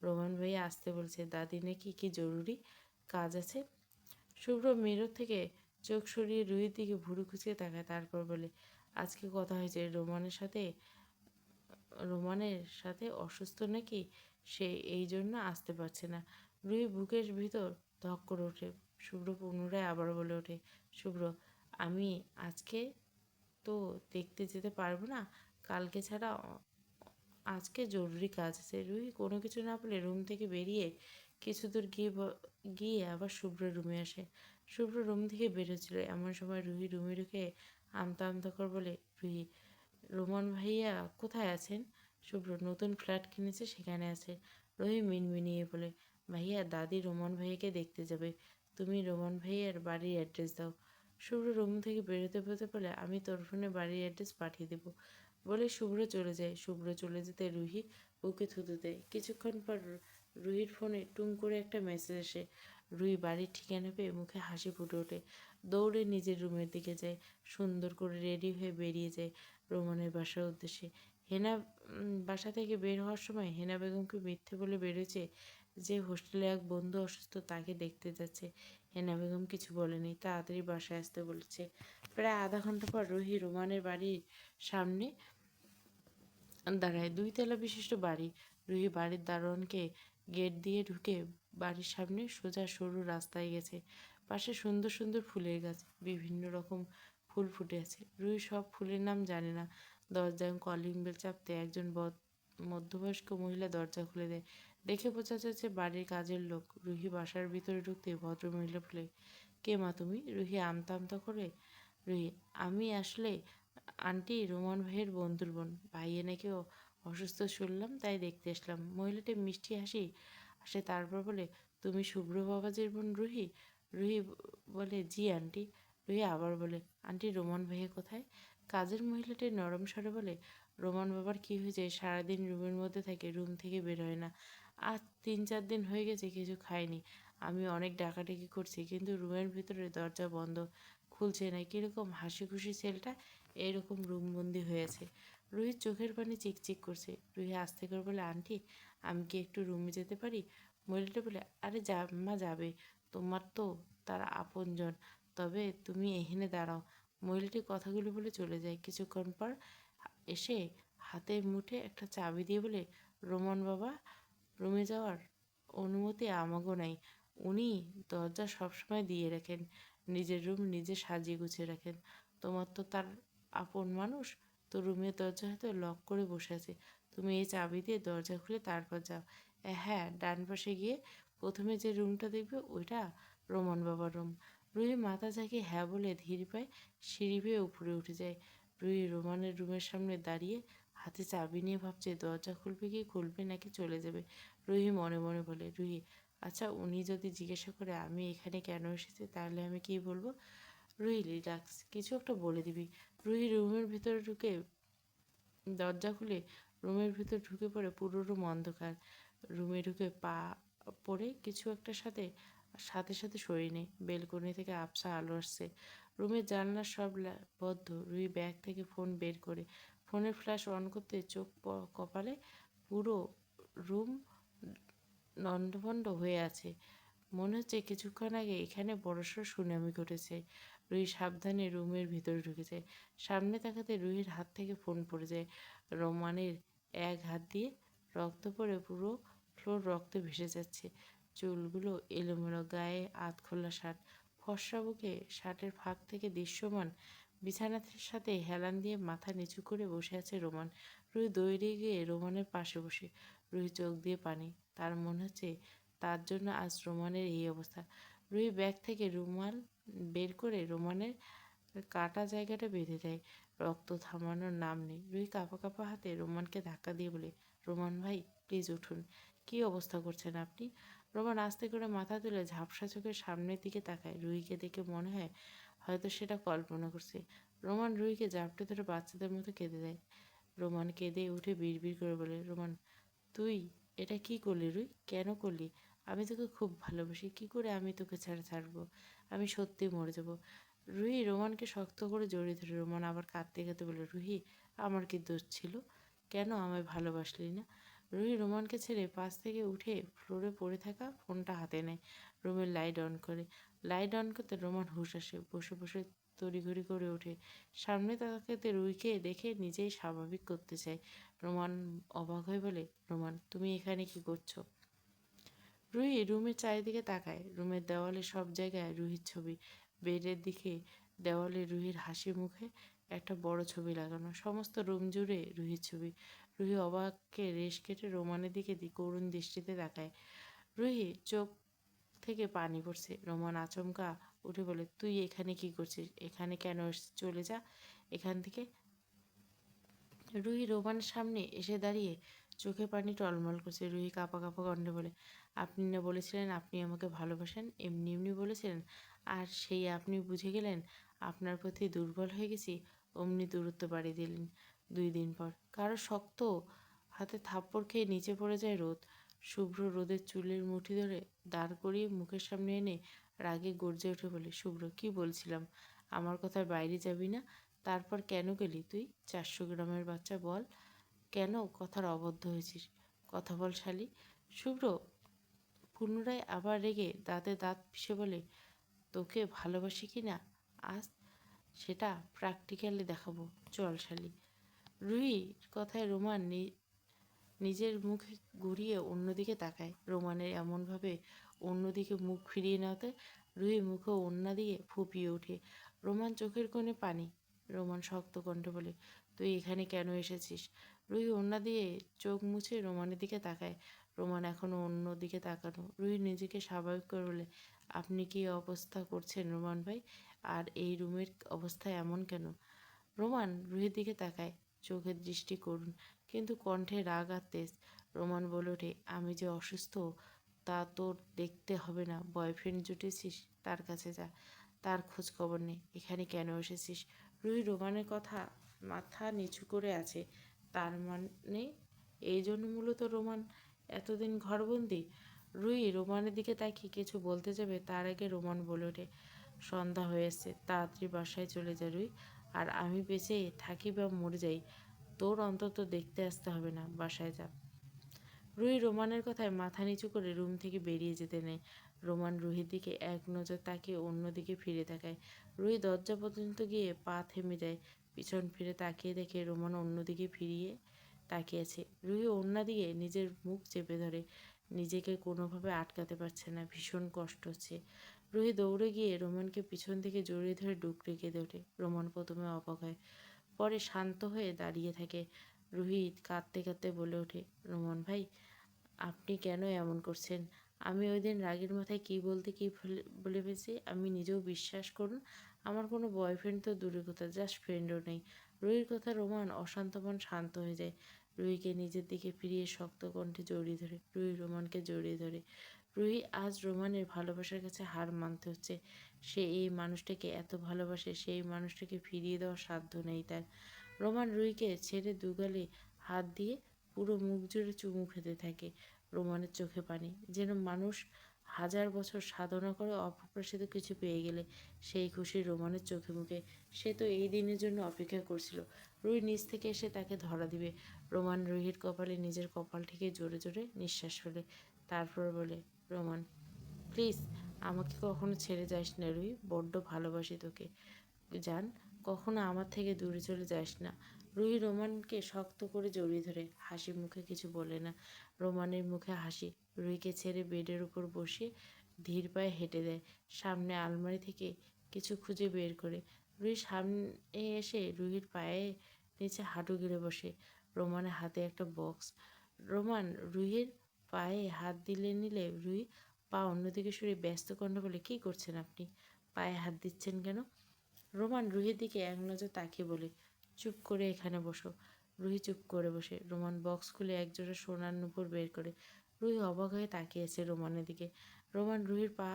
রোমান ভাইয়া আসতে বলছে, দাদি নাকি কি জরুরি কাজ আছে। শুভ্র মিরর থেকে চোখ সরিয়ে রুহির দিকে ভুরু কুচকে তাকায়, তারপর বলে, আজকে কথা হয়েছে রোমানের সাথে অসুস্থ নাকি, সে এই জন্য আসতে পারছে না। রুহি বুকের ভিতর ধক করে ওঠে। শুভ্র পুনরায় আবার বলে ওঠে, শুভ্র, আমি আজকে তো দেখতে যেতে পারবো না, কালকে ছাড়া আজকে জরুরি কাজ আছে। রুহি কোনো কিছু না বলে রুম থেকে বেরিয়ে কিছু দূর গিয়ে আবার শুভ্রের রুমে আসে। শুভ্র রুম থেকে বেরোচ্ছিল, এমন সময় রুহি রুমে ঢুকে আমতা আমতা করে বলে, রুহি, রোমান ভাইয়া কোথায় আছেন? শুভ্র, নতুন ফ্ল্যাট কিনেছে, সেখানে আছে। রুহি মিনমিনিয়ে বলে, ভাইয়া, দাদি রোমান ভাইয়াকে দেখতে যাবে, তুমি রোমান ভাইয়ার বাড়ির অ্যাড্রেস দাও। শুভ্র রুম থেকে বেরোতে বেরোতে বলে, আমি তোর ফোনে বাড়ির অ্যাড্রেস পাঠিয়ে দেবো বলে শুভ্র চলে যায়। শুভ্র চলে যেতে রুহি বুকে থুতু দেয়। কিছুক্ষণ পর রুহির ফোনে টুং করে একটা মেসেজ আসে। রুহি বাড়ির ঠিকানা পেয়ে মুখে হাসি ফুটে ওঠে। দৌড়ে নিজের রুমের দিকে যায়, সুন্দর করে রেডি হয়ে বেরিয়ে যায় রোমানের বাসার উদ্দেশ্যে। বাসা থেকে বের হওয়ার সময় হেনা বেগমকে মিথ্যে বলে বেরোচ্ছে যে হোস্টেলে এক বন্ধু অসুস্থ, তাকে দেখতে যাচ্ছে। হেনা বেগম কিছু বলেনি, তাড়াতাড়ি বাসায় আসতে বলেছে। প্রায় আধা ঘন্টা পর রুহি রোমানের বাড়ির সামনে দাঁড়ায়। 2 তলা বিশিষ্ট বাড়ি। রুহি বাড়ির দারোয়ানকে গেট দিয়ে ঢুকে বাড়ির সামনে সোজা সরু রাস্তায় গেছে। পাশে সুন্দর সুন্দর ফুলের গাছ, বিভিন্ন রকম ফুল ফুটে আছে। রুহি সব ফুলের নাম জানে না। দরজায় কলিং বেল চাপতে একজন মধ্যবয়স্ক মহিলা দরজা খুলে দেয়। দেখে বোঝা যাচ্ছে বাড়ির কাজের লোক। রুহি বাসার ভিতরে ঢুকতে ভদ্রমহিলা বলে, কে মা তুমি? রুহি আমতা আমতা করে, রুহি, আমি আসলে আন্টি রোমান ভাইয়ের বন্ধুর বোন। ভাইয়া নাকি অসুস্থ শুনলাম, তাই দেখতে আসলাম। মহিলাটি মিষ্টি হাসি আসে, তারপর বলে, তুমি শুভ্র বাবাজির বোন রুহি? রুহি বলে, জি আন্টি। রুহি আবার বলে, আন্টি রোমান ভাইয়া কোথায়? কাজের মহিলাটি নরম স্বরে বলে, রোমান বাবার কি হয়েছে, সারাদিন রুমের মধ্যে থাকে, রুম থেকে বের হয় না। আজ 3-4 দিন হয়ে গেছে কিছু খায়নি। আমি অনেক ডাকাডাকি করছি, কিন্তু রুমের ভিতরে দরজা বন্ধ, খুলছে না। কীরকম হাসি খুশি ছেলেটা এরকম রুমবন্দি হয়েছে। রুহির চোখের পানি চিকচিক করছে। রুহি আস্তে করে বলে, আন্টি, আমি কি একটু রুমে যেতে পারি? মহিলাটা বলে, আরে মা, যাবে, তোমার তো তার আপনজন, তবে তুমি এখানে দাঁড়াও। মহিলাটি কথাগুলো বলে চলে যায়। কিছুক্ষণ পর এসে হাতে মুঠে একটা চাবি দিয়ে বলে, রোমান বাবা রুমে যাওয়ার অনুমতি আমাগো নাই। উনি দরজা সবসময় দিয়ে রাখেন, নিজের রুম নিজে সাজিয়ে গুছিয়ে রাখেন। তোমার তো তার আপন মানুষ, তো রুমের দরজা হয়তো লক করে বসে আছে, তুমি এই চাবি দিয়ে দরজা খুলে তারপর যাও। হ্যাঁ, ডান পাশে গিয়ে প্রথমে যে রুমটা দেখবে ওইটা রোমান বাবার রুম। রুহি মাথা ঝাঁকিয়ে হ্যাঁ বলে ধীর পায়ে সিঁড়ি বেয়ে উপরে উঠে যায়। রুহি রোমানের রুমের সামনে দাঁড়িয়ে হাতে চাবি নিয়ে ভাবছে দরজা খুলবে কি খুলবে নাকি চলে যাবে। রুহি মনে মনে বলে, রুহি, আচ্ছা উনি যদি জিজ্ঞাসা করে আমি এখানে কেন এসেছি, তাহলে আমি কি বলবো? রুহি রিল্যাক্স, কিছু একটা বলে দিবি। রুহি রুমের ভিতরে ঢুকে দরজা খুলে রুমের ভিতর ঢুকে পড়ে। পুরো রুম অন্ধকার। রুমে ঢুকে পা পড়ে কিছু একটা সাথে সাথে সাথে সরিয়ে নেয়। বেলকনি থেকে আবছা আলো আসছে। রুমের জানলা সব বদ্ধ। রুহি ব্যাগ থেকে ফোন বের করে ফোনের ফ্ল্যাশ অন করতে চোখ কপালে। পুরো রুম লণ্ডভণ্ড হয়ে আছে। মনে হচ্ছে কিছুক্ষণ আগে এখানে বড়সড় সুনামি ঘটেছে। রুহি সাবধানে রুমের ভিতরে ঢুকে যায়। সামনে তাকাতে রুহির হাত থেকে ফোন পড়ে যায়। রোমানের এক হাত দিয়ে রক্ত পড়ে পুরো ফ্লোর রক্তে ভেসে যাচ্ছে। চুলগুলো এলোমেলো, গায়ে আধখোলা শার্ট, ফর্সা বুকে শার্টের ফাঁক থেকে দৃশ্যমান বিছানার সাথে হেলান দিয়ে মাথা নিচু করে বসে আছে রোমান। রুহি দৌড়ে গিয়ে রোমানের পাশে বসে। রুহি চোখ দিয়ে পানি। তার মনে হচ্ছে তার জন্য আজ রোমানের এই অবস্থা। রুহি ব্যাগ থেকে রুমাল বের করে রোমানের কাটা জায়গাটা বেঁধে দেয়। রক্ত থামানোর নাম নেই। রুহি কাঁপা কাঁপা হাতে রোমানকে ধাক্কা দিয়ে বলে, রোমান ভাই, প্লিজ উঠুন। কী অবস্থা করছেন আপনি? রোমান আস্তে করে মাথা তুলে ঝাপসা চোখের সামনের দিকে তাকায়। রুহিকে দেখে মনে হয় হয়তো সেটা কল্পনা করছে। রোমান রুহিকে জাপটে ধরে বাচ্চাদের মতো কেঁদে দেয়। রোমান কেঁদে উঠে বিড়বিড় করে বলে, রোমান, তুই এটা কি করলি? রুই, কেন করলি? আমি তোকে খুব ভালোবাসি, কি করে আমি তোকে ছাড়বো? আমি সত্যিই মরে যাব। রুহি রোমানকে শক্ত করে জড়িয়ে ধরে। রোমান আবার কাঁদতে কাঁদতে বলে, রুহি, আমার কি দোষ ছিল? কেন আমায় ভালোবাসলি না? রুহি রোমানকে ছেড়ে পাশ থেকে উঠে ফ্লোরে পড়ে থাকা ফোনটা হাতে নেয়। রুমের লাইট অন করে। লাইট অন করতে রোমান হুঁশ আসে। বসে বসে তড়িঘড়ি করে ওঠে। সামনে তাকাতে রুহিকে দেখে নিজেই স্বাভাবিক করতে চায়। রোমান অবাক হয়ে বলে, রোমান, তুমি এখানে কি করছো? রুহি রুমের চারিদিকে তাকায়। রুমের দেওয়ালে সব জায়গায় রুহির ছবি। বেডের দিকে দেওয়ালে রুহির হাসি মুখে একটা বড় ছবি লাগানো। সমস্ত রুম জুড়ে রুহির ছবি। রুহি অবাককে রেশ কেটে রোমানের দিকে করুণ দৃষ্টিতে তাকায়। রুহি চোখ থেকে পানি পড়ছে। রোমান আচমকা উঠে বলে, তুই এখানে কি করছিস? এখানে কেন চলে যা এখান থেকে। রুহি রোমানের সামনে এসে দাঁড়িয়ে চোখে পানি টলমল করছে। রুহি কাঁপা কাঁপা কণ্ঠে বলে, আপনি না বলেছিলেন আপনি আমাকে ভালোবাসেন? এমনি এমনি বলেছিলেন, আর সেই আপনি বুঝে গেলেন আপনার প্রতি দুর্বল হয়ে গেছি। অমনি দূরত্ব বাড়িয়ে দিলেন। 2 দিন পর কারো শক্ত হাতে থাপ্পড় খেয়ে নিচে পড়ে যায় রোদ। শুভ্র রোদের চুলের মুঠি ধরে দাঁড় করিয়ে মুখের সামনে এনে রাগে গর্জে উঠে বলে, শুভ্র, কি বলছিলাম? আমার কথার বাইরে যাবি না? তারপর কেন গেলি তুই? 400 গ্রামের বাচ্চা, বল কেন কথার অবদ্ধ হয়েছিস? কথা বল শালি। শুভ্র পুনরায় আবার রেগে দাঁতে দাঁত পিষে বলে, তোকে ভালোবাসি কি না আজ সেটা প্র্যাকটিক্যালি দেখাবো, চল শালি। রুহির কথায় রোমান নিজের মুখ ঘুরিয়ে অন্যদিকে তাকায়। রোমানের এমনভাবে অন্যদিকে মুখ ফিরিয়ে নেওয়াতে রুহি মুখে ওড়না দিয়ে ফুঁপিয়ে ওঠে। রোমান চোখের কোণে পানি। রোমান শক্ত কণ্ঠে বলে, তুই এখানে কেন এসেছিস? রুহি ওড়না দিয়ে চোখ মুছে রোমানের দিকে তাকায়। রোমান এখনও অন্য দিকে তাকানো। রুহি নিজেকে স্বাভাবিক করে বলে, আপনি কি অবস্থা করছেন রোমান ভাই? আর এই রুমের অবস্থা এমন কেন? রোমান রুহির দিকে তাকায়। চোখের দৃষ্টি করুন, কিন্তু কণ্ঠে রাগ আর তেজ। রোমান বলে ওঠে, আমি যে অসুস্থ তা তোর দেখতে হবে না। বয়ফ্রেন্ড জুটেছিস, তার কাছে যা, তার খোঁজ খবর নেই। এখানে কেন এসেছিস? রুহি রোমানের কথা মাথা নিচু করে আছে। তার মানে এই জন্য মূলত রোমান এতদিন ঘরবন্দি। রুহি রোমানের দিকে তাকিয়ে কিছু বলতে যাবে, তার আগে রোমান বলে ওঠে, সন্ধ্যা হয়ে এসছে, তাড়াতাড়ি বাসায় চলে যা রুহি। আর আমি বেঁচে থাকি বা মরে যাই, তোর অন্তত দেখতে আসতে হবে না, বাসায় যা। রুহি রোমানের কথায় মাথা নিচু করে রুম থেকে বেরিয়ে যেতে নেয়। রোমান রুহির দিকে এক নজর তাকিয়ে অন্যদিকে ফিরে তাকায়। রুহি দরজা পর্যন্ত গিয়ে পা থেমে যায়। পিছন ফিরে তাকিয়ে দেখে রোমান অন্যদিকে ফিরিয়ে তাকিয়েছে। রুহি ওড়না দিয়ে নিজের মুখ চেপে ধরে। নিজেকে কোনোভাবে আটকাতে পারছে না, ভীষণ কষ্ট হচ্ছে। রুহি দৌড়ে গিয়ে রোমানকে পিছন থেকে জড়িয়ে ধরে ডুকরে কেঁদে ওঠে। রোমান প্রথমে অবাক হয়, পরে শান্ত হয়ে দাঁড়িয়ে থাকে। রুহি কাঁদতে কাঁদতে বলে ওঠে, রোমান ভাই, আপনি কেন এমন করছেন? আমি ওই দিন রাগের মাথায় কী বলতে কী বলে ফেলেছি আমি নিজেও বিশ্বাস করুন। আমার কোনো বয়ফ্রেন্ড তো দূরের কথা, জাস্ট ফ্রেন্ডও নেই। রুহির কথা রোমান অশান্ত মন শান্ত হয়ে যায়। রুহিকে নিজের দিকে ফিরিয়ে শক্ত কণ্ঠে জড়িয়ে ধরে। রুহি রোমানকে জড়িয়ে ধরে। রুহি আজ রোমানের ভালোবাসার কাছে হার মানতে হচ্ছে। সে এই মানুষটাকে এত ভালোবাসে, সেই মানুষটাকে ফিরিয়ে দেওয়ার সাধ্য নেই তার। রোমান রুহিকে ছেড়ে দুগালে হাত দিয়ে পুরো মুখ জুড়ে চুমু খেতে থাকে। রোমানের চোখে পানি, যেন মানুষ 1000 বছর সাধনা করে অপ্রত্যাশিত কিছু পেয়ে গেলে সেই খুশি রোমানের চোখে মুখে। সে তো এই দিনের জন্য অপেক্ষা করছিল। রুহি নিচ থেকে এসে তাকে ধরা দিবে। রোমান রুহির কপালে নিজের কপাল থেকে জোরে জোরে নিঃশ্বাস ফেলে। তারপর বলে, রোমান, প্লিজ আমাকে কখনো ছেড়ে যাস না রুহি, বড্ড ভালোবাসি তোকে জান, কখনো আমার থেকে দূরে চলে যাস না। রুহি রোমানকে শক্ত করে জড়িয়ে ধরে, হাসি মুখে কিছু বলে না। রোমানের মুখে হাসি। রুহিকে ছেড়ে বেডের উপর বসিয়ে ধীর পায়ে হেঁটে দেয় সামনে আলমারি থেকে কিছু খুঁজে বের করে। রুহির সামনে এসে রুহির পায়ে নিচে হাঁটু গেড়ে বসে। রোমানের হাতে একটা বক্স। রোমান রুহির পায়ে হাত নিলে রুহি পা অন্যদিকে সরে ব্যস্ত কণ্ঠ বলে, কী করছেন আপনি? পায়ে হাত দিচ্ছেন কেন? রোমান রুহির দিকে এক নজর তাকিয়ে বলে, চুপ করে এখানে বসো। রুহি চুপ করে বসে। রোমান বক্স খুলে একজোড়া সোনার নূপুর বের করে। রুহি অবাক হয়ে তাকিয়েছে রোমানের দিকে। রোমান রুহির পা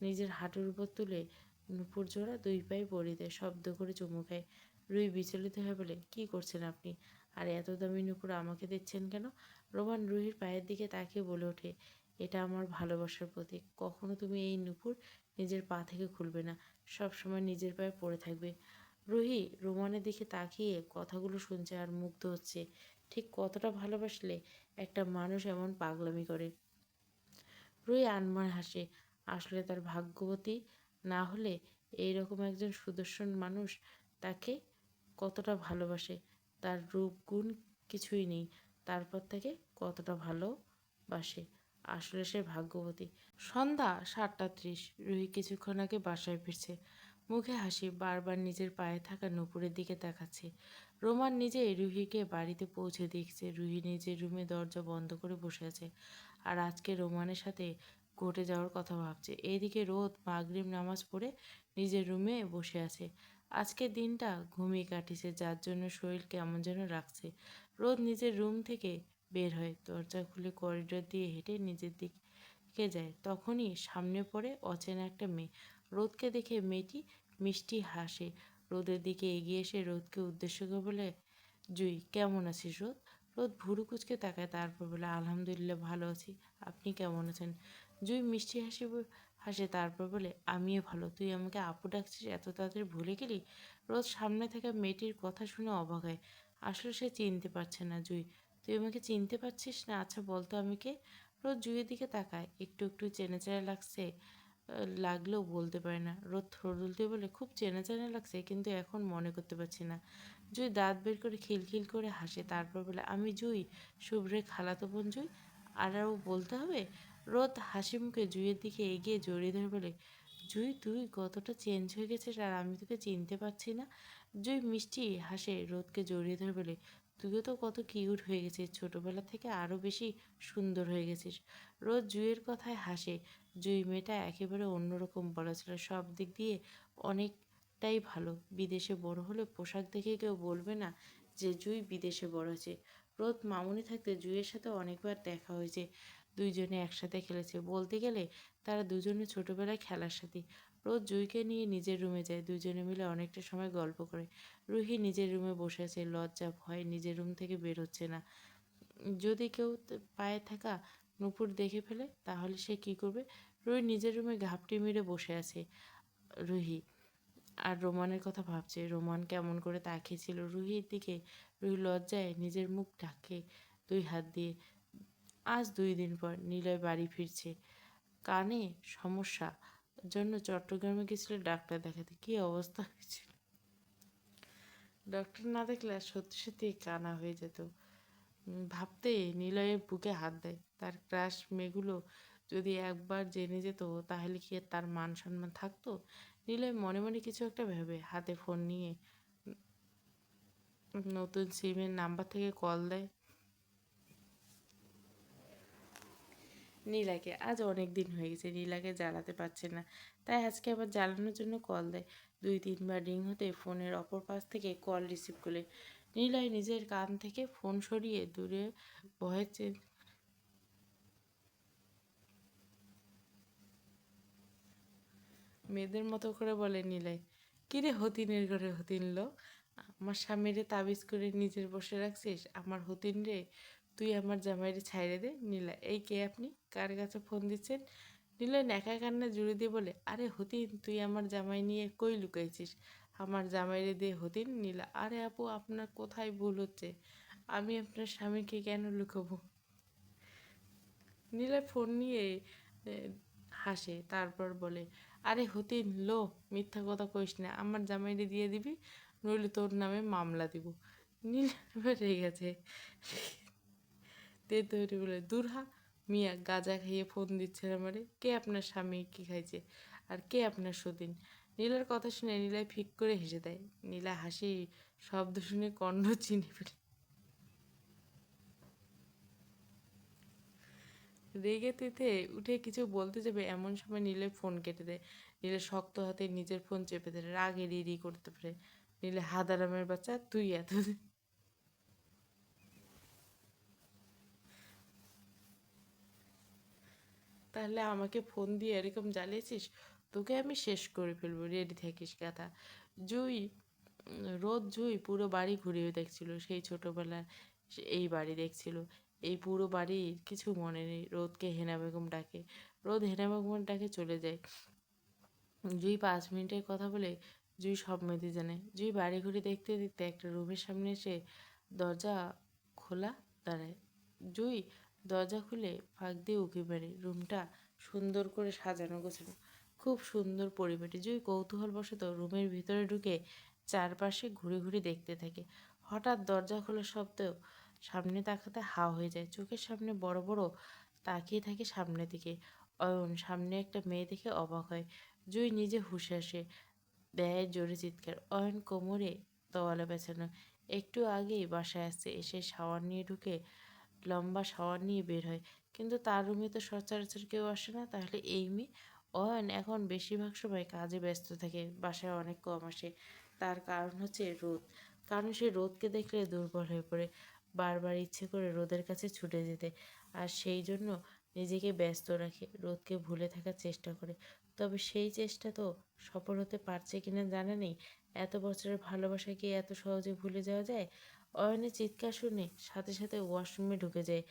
নিজের হাঁটুর উপর তুলে নূপুর জোড়া দুই পায়ে পরিয়ে দেয়, শব্দ করে চুমু খায়। রুহি বিচলিত হয়ে বলে, কী করছেন আপনি? আর এত দামি নূপুর আমাকে দিচ্ছেন কেন? রোমান রুহির পায়ের দিকে তাকিয়ে বলে ওঠে, এটা আমার ভালোবাসার প্রতীক। কখনো তুমি এই নূপুর নিজের পা থেকে খুলবে না, সব সময় নিজের পায়ে পড়ে থাকবে। রুহি রোমানের দিকে তাকিয়ে কথাগুলো শুনছে আর মুগ্ধ হচ্ছে। ঠিক কতটা ভালোবাসলে একটা মানুষ এমন পাগলামি করে। রুহি আনমনে হাসে। আসলে তার ভাগ্যবতী না হলে এইরকম একজন সুদর্শন মানুষ তাকে কতটা ভালোবাসে। তার রূপ গুণ কিছুই নেই, তারপর তাকে কতটা ভালোবাসে। আসলে সে ভাগ্যবতী। সন্ধ্যা 7:30। রুহি কিছুক্ষণ আগে বাসায় ফিরছে। মুখে হাসি, বারবার নিজের পায়ে থাকা নূপুরের দিকে তাকাচ্ছে। রোমান নিজেই রুহিকে বাড়িতে পৌঁছে দিয়েছে। রুহি নিজের রুমে দরজা বন্ধ করে বসে আছে আর আজকে রোমানের সাথে ঘটে যাওয়ার কথা ভাবছে। এইদিকে রোদ মাগরিব নামাজ পড়ে নিজের রুমে বসে আছে। আজকের দিনটা ঘুমিয়ে কাটিয়েছে, যার জন্য শরীর কেমন যেন রাখছে। রোদ নিজের রুম থেকে বের হয়, দরজা খুলে করিডোর দিয়ে হেঁটে নিজের দিকে যায়। তখনই সামনে পড়ে অচেনা একটা মেয়ে। রোদকে দেখে মেয়েটি মিষ্টি হাসে। রোদের দিকে এগিয়ে এসে রোদকে উদ্দেশ্য করে বলে, জুই কেমন আছিস রোদ? রোদ ভুরু কুচকে তাকায়, তারপর বলে, আলহামদুলিল্লাহ ভালো আছি। আপনি কেমন আছেন? জুই মিষ্টি হাসে, তারপর বলে, আমিও ভালো। তুই আমাকে আপু ডাকছিস, এত তাড়াতাড়ি ভুলে গেলি? রোদ সামনে থাকা মেয়েটির কথা শুনে অবাক হয়। আসলে সে চিনতে পারছে না। জুই, তুই আমাকে চিনতে পারছিস না? আচ্ছা বলতো আমি কে? রোদ জুইয়ের দিকে তাকায়, একটু একটু চেনা চেনা লাগছে, লাগলেও বলতে পারে না। রোদ থরুল দিয়ে বলে, খুব চেনা চেনা লাগছে, কিন্তু এখন মনে করতে পারছি না। জুই দাঁত বের করে খিলখিল করে হাসে, তারপর বলে, আমি জুই, শুভ্রের খালাতো বোন জুই। আরও বলতে হবে? রোদ হাসি মুখে জুইয়ের দিকে এগিয়ে জড়িয়ে ধরে বলে, জুই তুই কতটা চেঞ্জ হয়ে গেছিস আর আমি তোকে চিনতে পারছি না। জুই মিষ্টি হাসে, রোদকে জড়িয়ে ধরে বলে, তুইও তো কত কিউট হয়ে গেছিস, ছোটবেলা থেকে আরও বেশি সুন্দর হয়ে গেছিস। রোদ জুইয়ের কথায় হাসে। জুই মেয়েটা একেবারে অন্যরকম, বলা ছিল সব দিক দিয়ে অনেকটাই ভালো। বিদেশে বড় হলে পোশাক দেখে কেউ বলবে না যে জুই বিদেশে বড় হয়েছে। রোদ মামুনি থাকতে জুইয়ের সাথে অনেকবার দেখা হয়েছে, দুইজনে একসাথে খেলেছে। বলতে গেলে তারা দুজনে ছোটবেলায় খেলার সাথী। রোজ জুইকে নিয়ে নিজের রুমে যায়, দুজনে মিলে অনেকটা সময় গল্প করে। রুহি নিজের রুমে বসে আছে, লজ্জা ভয় নিজের রুম থেকে বের হচ্ছে না। যদি কেউ পায়ে থাকা নূপুর দেখে ফেলে তাহলে সে কি করবে? রুহি নিজের রুমে ঘাপটি মেরে বসে আছে। রুহি আর রোমানের কথা ভাবছে। রোমান কেমন করে তাকিয়েছিল রুহির দিকে। রুহি লজ্জায় নিজের মুখ ঢাকে দুই হাত দিয়ে। আজ 2 দিন পর নিলয় বাড়ি ফিরছে। কানে সমস্যা জন্য চট্টগ্রামে গেছিল ডাক্তার দেখাতে। কী অবস্থা হয়েছিল, ডক্টর না দেখলে আর সত্যি সত্যি কানা হয়ে যেত। ভাবতে নিলয়ের বুকে হাত দেয়। তার ক্রাশ মেয়েগুলো যদি একবার জেনে যেত তাহলে কি আর তার মান সম্মান থাকতো? নিলয় মনে মনে কিছু একটা ভেবে হাতে ফোন নিয়ে নতুন সিমের নাম্বার থেকে কল দেয় নীলাকে। আজ অনেক দিন হয়ে গেছে নীলাকে জ্বালাতে পারছে না, তাই আজকে আবার জ্বালানোর জন্য কল দেয়। 2-3 বার রিং হতে ফোনের অপর পাশ থেকে কল রিসিভ করে নিলয় নিজের কান থেকে ফোন সরিয়ে দূরে ভয়েস চেঞ্জ মেয়েদের মতো করে বলে, নিলয়, কিরে হতিনের ঘরে হতিন লো, আমার স্বামীরে তাবিজ করে নিজের বসে রাখছিস? আমার হতিন রে, তুই আমার জামাইরে ছাইড়ে দে। নীলা, এই কে আপনি, কার কাছে ফোন দিচ্ছেন? নীলয় ন্যাকা কান্না জুড়ে দিয়ে বলে, আরে হতিন, তুই আমার জামাই নিয়ে কই লুকাইছিস? আমার জামাইরে দে হতিন। নীলা, আরে আপু, আপনার কোথায় ভুল হচ্ছে? আমি আপনার স্বামীকে কেন লুকাবো? নীলয় ফোন নিয়ে হাসে, তারপর বলে, আরে হতিন লো, মিথ্যা কথা কইস না, আমার জামাইরে দিয়ে দিবি, নইলে তোর নামে মামলা দিব। নীল এবার রেগে গেছে। তেতুরি বলে, দূর হা মিয়া, গাঁজা খাইয়ে ফোন দিচ্ছেন আমারে, কে আপনার স্বামী কি খাইছে, আর কে আপনার সতীন? নীলার কথা শুনে নীলাই ফিক করে হেসে দেয়। নীলা হাসি শব্দ শুনে কণ্ঠ চিনে ফেলে। রেগে তেতে উঠে কিছু বলতে যাবে এমন সময় নীলে ফোন কেটে দেয়। নীলে শক্ত হাতে নিজের ফোন চেপে ধরে রাগে রিরি করতে পারে। নীলে, হাদারামের বাচ্চা, তুই এত তাহলে আমাকে ফোন দিয়ে এরকম জ্বালিয়েছিস, তোকে আমি শেষ করে ফেলবো, রেডি থাকিস গাথা। জুই রোদ জুই পুরো বাড়ি ঘুরিয়ে দেখছিল, সেই ছোটোবেলার এই বাড়ি দেখছিল। এই পুরো বাড়ির কিছু মনে নেই। রোদকে হেনা বেগম ডাকে, রোদ হেনা বেগমের ডাকে চলে যায়। জুই 5 মিনিটের কথা বলে জুই সব মেয়েদের জানে। জুই বাড়ি ঘুরে দেখতে দেখতে একটা রুমের সামনে এসে দরজা খোলা দাঁড়ায়। জুই দরজা খুলে ফাঁক দিয়ে উঁকি মারে। রুমটা সুন্দর করে সাজানো গোছানো, খুব সুন্দর পরিপাটি। জুই কৌতূহলবশত রুমের ভিতরে ঢুকে চারপাশে ঘুরে ঘুরে দেখতে থাকে। হঠাৎ দরজা খোলার শব্দেও সামনে তাকাতে হা হয়ে যায়। চোখের সামনে বড় বড় তাকিয়ে থাকে সামনের দিকে। অয়ন সামনে একটা মেয়ে দেখে অবাক হয়। জুই নিজে হুঁশে আসে, দেয় জোরে চিৎকার। অয়ন কোমরে তোয়ালে পেঁচানো, একটু আগেই বাসায় আসছে, এসে শাওয়ার নিয়ে ঢুকে লম্বা শাওয়ার নিয়ে বের হয়। কিন্তু তার রুমে তো সচরাচর কেউ আসে না, তাহলে এই মেয়ে? অয়ন এখন বেশিরভাগ সময় কাজে ব্যস্ত থাকে, বাসায় অনেক কম আসে। তার কারণ হচ্ছে রোদ। কারণ সে রোদকে দেখলে দুর্বল হয়ে পড়ে, বারবার ইচ্ছে করে রোদের কাছে ছুটে যেতে। আর সেই জন্য নিজেকে ব্যস্ত রাখে, রোদকে ভুলে থাকার চেষ্টা করে। তবে সেই চেষ্টা তো সফল হতে পারছে কিনা জানা নেই। এত বছরের ভালোবাসা কি এত সহজে ভুলে যাওয়া যায়? অয়নের চিৎকার শুনে সাথে সাথে ওয়াশরুমে ঢুকে যায়।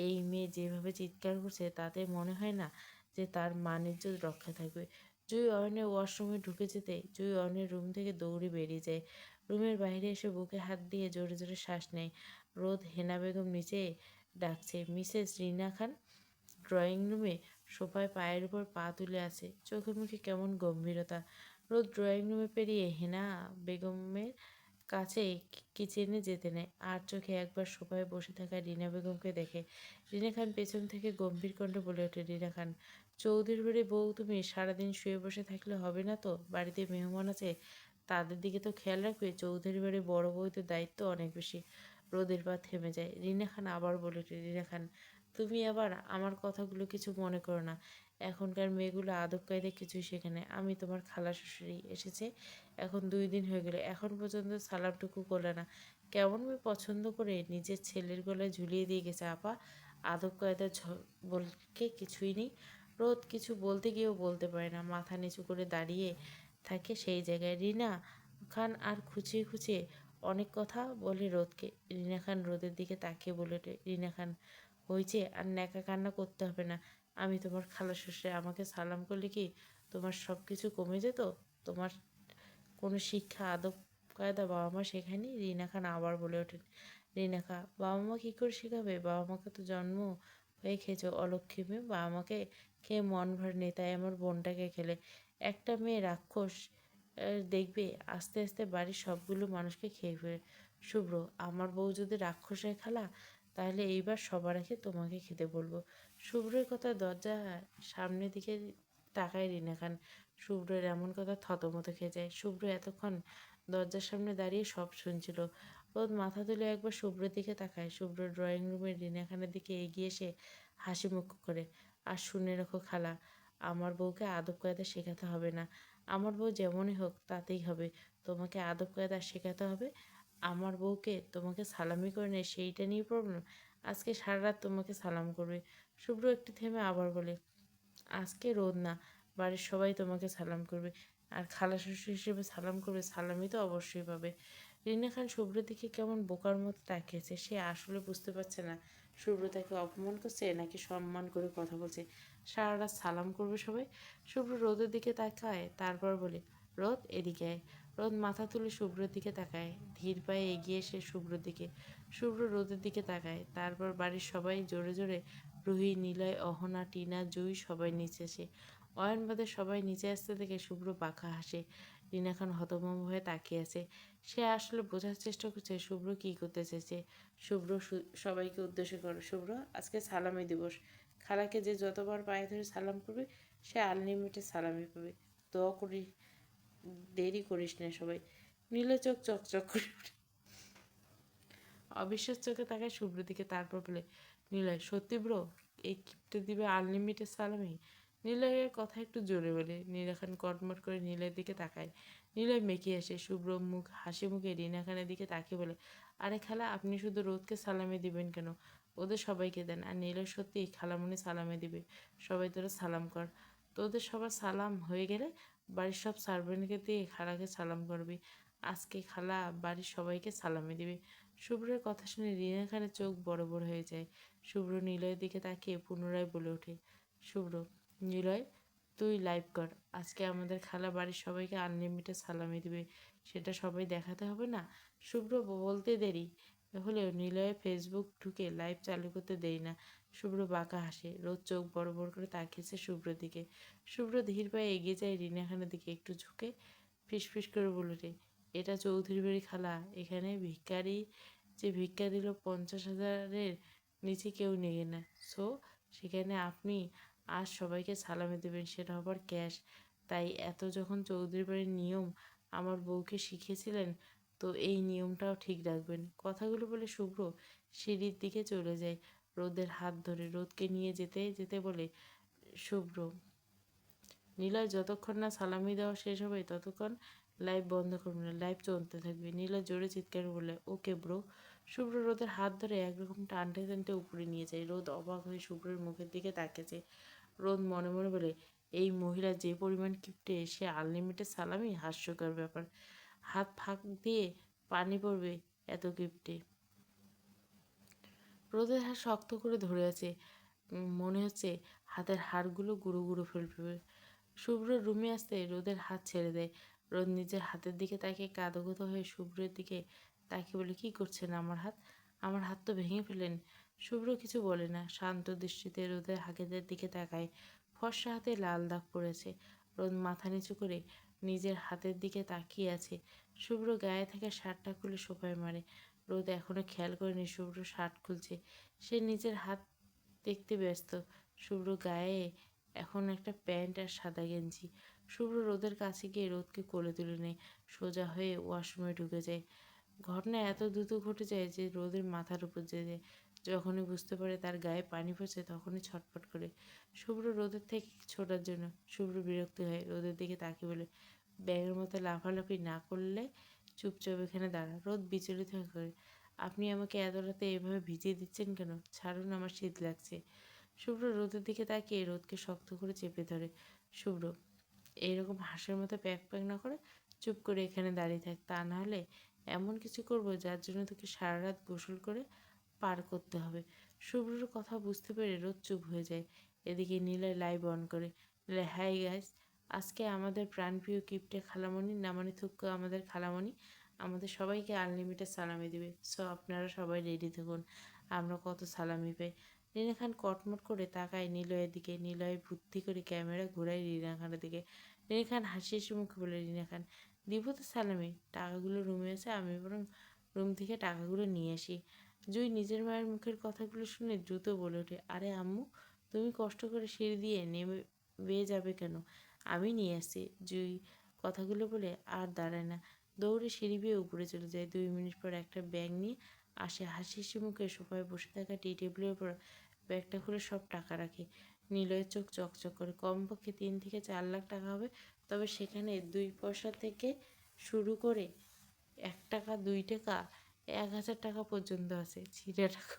এই মেয়ে যেভাবে চিৎকার করছে তাতে মনে হয় না যে তার মান ইজ্জত রক্ষা থাকবে। জুই অয়নের ওয়াশরুমে ঢুকে যেতে জুই অয়নের রুম থেকে দৌড়ে বেরিয়ে যায়। রুমের বাইরে এসে বুকে হাত দিয়ে জোরে জোরে শ্বাস নেয়। রোদ হেনা বেগম নিচে ডাকছে, মিসেস রিনা খান। ড্রয়িং রুমে সোফায় পায়ের উপর পা তুলে আছে, চোখে মুখে কেমন গম্ভীরতা। রোদ ড্রয়িং রুমে পেরিয়ে হেনা বেগমের কাছে কিচেনে যেতে নেয়, আর চোখে একবার সোফায় বসে থাকা রিনা বেগমকে দেখে। রিনা খান পেছন থেকে গম্ভীর কণ্ঠে বলে ওঠে, রিনা খান, চৌধুরী বাড়ির বউ তুমি সারাদিন শুয়ে বসে থাকলে হবে না তো? বাড়িতে মেহমান আছে, তাদের দিকে তো খেয়াল রাখবে। চৌধুরী বাড়ির বড় বউদের দায়িত্ব অনেক বেশি। রোদের পা থেমে যায়। রিনা খান আবার বলে ওঠে, রিনা খান, তুমি আবার আমার কথাগুলো কিছু মনে করো না। এখনকার মেয়েগুলো আদব কায়দা কিছুই শেখে না। আমি তোমার খালা শ্বশুরি, এসেছে এখন 2 দিন হয়ে গেলে, এখন পর্যন্ত সালামটুকু করলে না। কেমন মেয়ে পছন্দ করে নিজের ছেলের গলায় ঝুলিয়ে দিয়ে গেছে আপা। আদব কায়দা বলকে কিছুই নেই। রোদ কিছু বলতে গিয়েও বলতে পারে না, মাথা নিচু করে দাঁড়িয়ে থাকে সেই জায়গায়। রিনা খান আর খুঁচিয়ে খুঁচিয়ে অনেক কথা বলে রোদকে। রিনা খান রোদের দিকে তাকিয়ে বলে ওঠে, রিনা খান, হয়েছে আর ন্যাকা কান্না করতে হবে না। আমি তোমার খালা শ্বশুরে, আমাকে সালাম করলে কি তোমার সব কিছু কমে যেত? তোমার কোনো শিক্ষা আদব কায়দা বাবা মা শেখায়নি? রিনা খান আবার বলে ওঠেন, রিনা খা, বাবা মা কী করে শেখাবে? বাবা মাকে তো জন্ম হয়ে খেয়েছো, অলক্ষী মেয়ে। বাবা মাকে খেয়ে মন ভরে নেই, তাই আমার বোনটাকে খেলে। একটা মেয়ে রাক্ষস, দেখবে আস্তে আস্তে বাড়ির সবগুলো মানুষকে খেয়ে ফেলে। শুভ্র, আমার বউ যদি রাক্ষসের খালা, তাহলে এইবার সবার আগে তোমাকে খেতে বলবো। শুভ্রের কথা দরজা সামনের দিকে তাকায় রিনা খান। শুভ্রের এমন কথা থতমত খেয়ে যায়। শুভ্র এতক্ষণ দরজার সামনে দাঁড়িয়ে সব শুনছিল। রোদ মাথা তুলে একবার শুভ্রের দিকে তাকায়। শুভ্র ড্রয়িং রুমের রিনা খানের দিকে এগিয়ে এসে হাসি মুখ করে, আর শুনে রাখো খালা, আমার বউকে আদব কায়দা শেখাতে হবে না। আমার বউ যেমনই হোক তাতেই হবে। তোমাকে আদব কায়দা শেখাতে হবে? আমার বউকে তোমাকে সালামি করে নেয়, সেইটা নিয়ে প্রবলেম? আজকে সারা রাত তোমাকে সালাম করবে। শুভ্র একটু থেমে আবার বলে, আজকে রোদ না, বাড়ির সবাই তোমাকে সালাম করবে। আর খালা শ্বশুর হিসেবে সালাম করবে, সালামি তো অবশ্যই পাবে। রিনা খান শুভ্রের দিকে কেমন বোকার মতো তাকিয়েছে। সে আসলে বুঝতে পারছে না শুভ্র তাকে অপমান করছে নাকি সম্মান করে কথা বলছে। সারা রাত সালাম করবে সবাই? শুভ্র রোদের দিকে তাকায়, তারপর বলে, রোদ এদিকে আয়। রোদ মাথা তুলে শুভ্রের দিকে তাকায়, ধীর পায়ে এগিয়ে এসে শুভ্রের দিকে। শুভ্র রোদের দিকে তাকায়, তারপর বাড়ির সবাই জোরে জোরে, রুহি, নিলয়, অহনা, টিনা, জুই সবাই নিচে আসে। অয়ন বাদে সবাই নিচে আসতে দেখে শুভ্র পাখা হাসে। রিনা খান হতভম্ব হয়ে তাকিয়ে আছে। সে আসলে বোঝার চেষ্টা করছে শুভ্র কী করতে চাইছে। শুভ্র সবাইকে উদ্দেশ্য করো, শুভ্র আজকে সালামি দিবস। খালাকে যে যতবার পায়ে ধরে সালাম করবে সে আনলিমিটেড সালামি পাবে। দোয়া করি, দেরি করিস না সবাই। নীলে চোখ চকচক করে ওঠে। অবিশ্বাস চোখে তাকায় শুভ্র দিকে, তারপর বলে, নিলয় সত্যি ব্রো, এই কিপটে দিবে আনলিমিটেড সালামি? নিলয়ের কথা একটু জোরে বলে। নীলা খান কটমট করে নীলের দিকে তাকায়। নিলয় মেকি আসে। শুভ্র মুখ হাসি মুখে রিনা খানের দিকে তাকিয়ে বলে, আরে খালা, আপনি শুধু রোদকে সালামি দিবেন কেন? ওদের সবাইকে দেন। আর নিলয় সত্যি খালামণি সালামে দিবে। সবাই তোরা সালাম কর। তোদের সবার সালাম হয়ে গেলে বাড়ির সব সার্ভেন্টকে দিয়ে খালাকে সালাম করবি। আজকে খালা বাড়ির সবাইকে সালামি দিবে। শুভ্রের কথা শুনে রিনা খানের চোখ বড় বড় হয়ে যায়। শুভ্র নিলয়ের দিকে তাকিয়ে পুনরায় বলে ওঠে, শুভ্র, নিলয় তুই লাইভ কর। আজকে আমাদের খালা বাড়ির সবাইকে আনলিমিটেড সালামি দিবে, সেটা সবাই দেখাতে হবে না? শুভ্র বলতে দেরি হলেও নিলয়ে ফেসবুক ঢুকে লাইভ চালু করতে দেরি না। শুভ্র বাঁকা হাসে। রোজ চোখ বড় বড় করে তাকিয়েছে শুভ্রর দিকে। শুভ্র ধীর পায়ে এগিয়ে যায় রিনা খানের দিকে, একটু ঝুঁকে ফিসফিস করে বলে ওঠে, এটা চৌধুরী বাড়ি খালা। এখানে ভিখারি যে ভিক্ষা দিল 50,000-এর নিচে কেউ নেগে না। সো সেখানে আপনি আজ সবাইকে সালামি দেবেন, সেটা আবার ক্যাশ। তাই এত যখন চৌধুরী বাড়ির নিয়ম আমার বউকে শিখিয়েছিলেন, তো এই নিয়মটাও ঠিক রাখবেন। কথাগুলো বলে শুভ্র সিঁড়ির দিকে চলে যায়। রোদের হাত ধরে রোদকে নিয়ে যেতে যেতে বলে শুভ্র, নিলয় যতক্ষণ না সালামি দেওয়া শেষ হবে ততক্ষণ লাইভ বন্ধ করবে না, লাইভ চলতে থাকবে। নিলয় জোরে চিৎকার বলে, ওকে ব্রো। শুভ্র রোদের হাত ধরে একরকম টানতে টানতে উপরে নিয়ে যায়। রোদ অবাক হয়ে শুভ্রের মুখের দিকে তাকিয়েছে। রোদ মনে মনে বলে, এই মহিলা যে পরিমাণ কিপটে, সে আনলিমিটেড সালামি, হাস্যকর ব্যাপার। হাত ফাঁক দিয়ে পানি পড়বে এত কিপটে। রোদের হাত শক্ত করে ধরে আছে। মনে হচ্ছে হাতের হাড়গুলো গুঁড়ো গুঁড়ো ফেলবে। শুভ্র রুমে আসতে রোদের হাত ছেড়ে দেয়। রোদ নিজের হাতের দিকে তাকিয়ে কাঁদোকুঁদো হয়ে শুভ্রের দিকে তাকিয়ে বলে, কী করছেন আমার হাত? আমার হাত তো ভেঙে ফেলেন। শুভ্র কিছু বলে না, শান্ত দৃষ্টিতে রোদের হাতের দিকে তাকায়। ফর্সা হাতে লাল দাগ পড়েছে। রোদ মাথা নিচু করে নিজের হাতের দিকে তাকিয়ে আছে। শুভ্র গায়ে থাকা শার্টটা খুলে সোফায় মারে। রোদ এখনো খেয়াল করেনি শুভ্র শার্ট খুলছে। সে নিজের হাত দেখতে ব্যস্ত। শুভ্র গায়ে এখন একটা প্যান্ট আর সাদা গেঞ্জি। শুভ্র রোদের কাছে গিয়ে রোদকে কোলে তুলে নেয়। সোজা হয়ে ওয়াশরুমে ঢুকে যায়। ঘটনা এত দ্রুত ঘটে যায় যে রোদের মাথার উপর যে যায়। যখনই বুঝতে পারে তার গায়ে পানি পড়ছে তখনই ছটফট করে। শুভ্র রোদের থেকে ছোটার জন্য। শুভ্র বিরক্ত হয়, রোদের দিকে তাকিয়ে বলে, ব্যাঙের মতো লাফালাফি না করলে চুপচাপ এখানে দাঁড়া। রোদ বিচলিত হয়ে করে, আপনি আমাকে এত রাতে এভাবে ভিজিয়ে দিচ্ছেন কেন? ছাড়ুন, আমার শীত লাগছে। শুভ্র রোদের দিকে তাকিয়ে রোদকে শক্ত করে চেপে ধরে। শুভ্র এইরকম হাঁসের মতো প্যাক প্যাক না করে চুপ করে এখানে দাঁড়িয়ে থাক, তা না হলে এমন কিছু করবো যার জন্য তোকে সারা রাত গোসল করে পার করতে হবে। শুভ্রর কথা বুঝতে পেরে রোদ চুপ হয়ে যায়। এদিকে নীলয় লাইভ অন করে। নীলয়, হাই গাইস, আজকে আমাদের প্রাণপ্রিয় কিপ্টে খালামণি নামানি থুক্কু আমাদের খালামণি আমাদের সবাইকে আনলিমিটেড সালামি দিবে। সো আপনারা সবাই রেডি থাকুন, আমরা কত সালামি পাই। রিনা খান কটমট করে তাকায় নিলয়ের দিকে। নিলয় বুদ্ধি করে ক্যামেরা ঘোরায় রিনা খানের দিকে। রিনা খান হাসি হাসি মুখে বলে, রিনা খান, দিব তো সালামি, টাকাগুলো রুমে আছে, আমি বরং রুম থেকে টাকাগুলো নিয়ে আসি। জুই নিজের মায়ের মুখের কথাগুলো শুনে দ্রুত বলে ওঠে, আরে আম্মু, তুমি কষ্ট করে সিঁড়ি দিয়ে নেমে বেয়ে যাবে কেন? আমি নিয়ে আসছি। জুই কথাগুলো বলে আর দাঁড়ায় না, দৌড়ে সিঁড়ি বেয়ে উপরে চলে যায়। 2 মিনিট পর একটা ব্যাগ নিয়ে আসে। হাসি হাসি মুখে সোফায় বসে থাকা টি টেবিলের উপর ব্যাগটা খুলে সব টাকা রাখে। নিলয়ের চোখ চকচক করে। কমপক্ষে 3 থেকে 4 লাখ টাকা হবে। তবে সেখানে 2 পয়সা থেকে শুরু করে 1 টাকা, 2 টাকা, 1,000 টাকা পর্যন্ত আছে। ছিঁড়ে টাকা।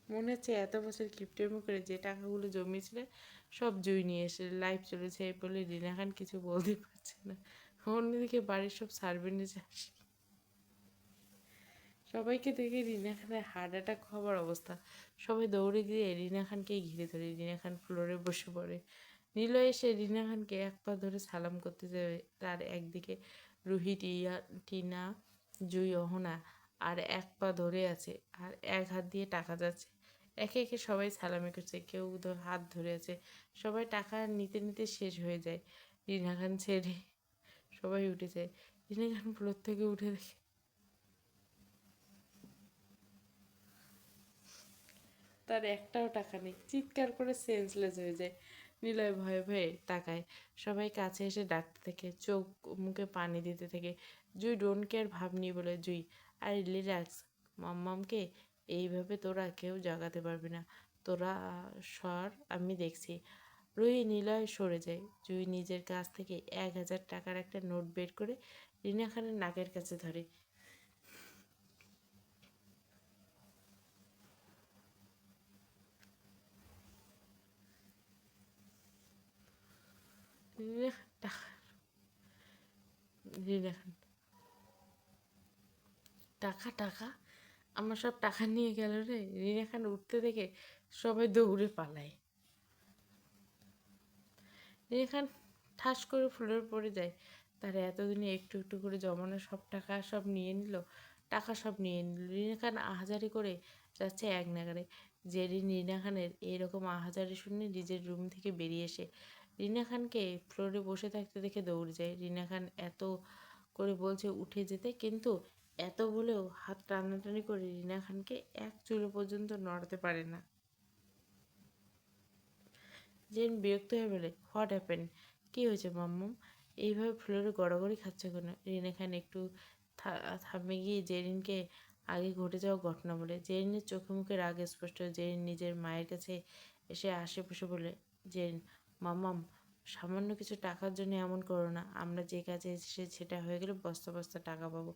মনে হচ্ছে এত বছর কিপ্টের মুখে যে টাকাগুলো জমিয়েছিল সব জুই নিয়ে এসে লাইভ চলেছে বলে রিনা খান কিছু বলতে পারছে না। অন্যদিকে বাড়ির সব সার্ভেন্ট এসে আসে। সবাইকে দেখে রিনা খানের হার্ট অ্যাটাক হওয়ার অবস্থা। সবাই দৌড়ে গিয়ে রিনা খানকেই ঘিরে ধরে। রিনা খান ফ্লোরে বসে পড়ে। নিলয় এসে রিনা খানকে এক পা ধরে সালাম করতে যাবে। তার একদিকে রুহি, টিনা, জুই, অহনা আর এক পা ধরে আছে আর এক হাত দিয়ে টাকা যাচ্ছে। একে একে সবাই সালামি করছে, কেউ হাত ধরে আছে। সবাই টাকা নিতে নিতে শেষ হয়ে যায়। রিনা খান ছেড়ে সবাই উঠে যায়। রিনা খান ফ্লোর থেকে উঠে দেখে তার একটাও টাকা নেই। চিৎকার করে সেন্সলেস হয়ে যায়। নিলয় ভয়ে ভয়ে তাকায়। সবাই কাছে এসে ডাকতে থাকে, চোখ মুখে পানি দিতে থাকে। জুই ডোন্ট কেয়ার ভাব নিয়ে বলে, জুই আরে রিল্যাক্স, মাম্মামকে এইভাবে তোরা কেউ জাগাতে পারবি না। তোরা সর, আমি দেখছি। রুহি নিলয় সরে যায়। জুই নিজের কাছ থেকে 1,000 টাকার একটা নোট বের করে রিনা খানের নাকের কাছে ধরে। রিনা টাকা রিনা খান টাকা টাকা আমার সব টাকা নিয়ে গেল রে। রিনা খান উঠতে দেখে সবাই দৌড়ে পালায়। রিনা খান ঠাস করে ফ্লোরে পড়ে যায়। তারা এতদিনে একটু একটু করে জমানো সব টাকা সব নিয়ে নিল। টাকা সব নিয়ে নিল। রিনা খান আহাজারি করে যাচ্ছে এক নাগাড়ে। জেরিন রিনা খানের এইরকম আহাজারি শুনে নিজের রুম থেকে বেরিয়ে এসে রিনা খানকে ফ্লোরে বসে থাকতে দেখে দৌড়ে যায়। রিনা খান এত করে বলছে উঠে যেতে, কিন্তু এত বলেও হাত টানাটানি করে রিনা খানকে এক চুলো পর্যন্ত নড়াতে পারে না। জেন বিরক্ত হয়ে বলে, হোয়াট হ্যাপেন, কী হয়েছে মাম্মু? এইভাবে ফ্লোরে গড়াগড়ি খাচ্ছে কেন? রিনা খান একটু থামে গিয়ে জেরিনকে আগে ঘটে যাওয়া ঘটনা বলে। জেরিনের চোখে মুখে রাগ স্পষ্ট। জেরিন নিজের মায়ের কাছে এসে আশেপাশে বলে, জেরিন মাম্মাম, সামান্য কিছু টাকার জন্য এমন করো না। আমরা যে কাজে এসেছি সেটা হয়ে গেলে বস্তা বস্তা টাকা পাবো,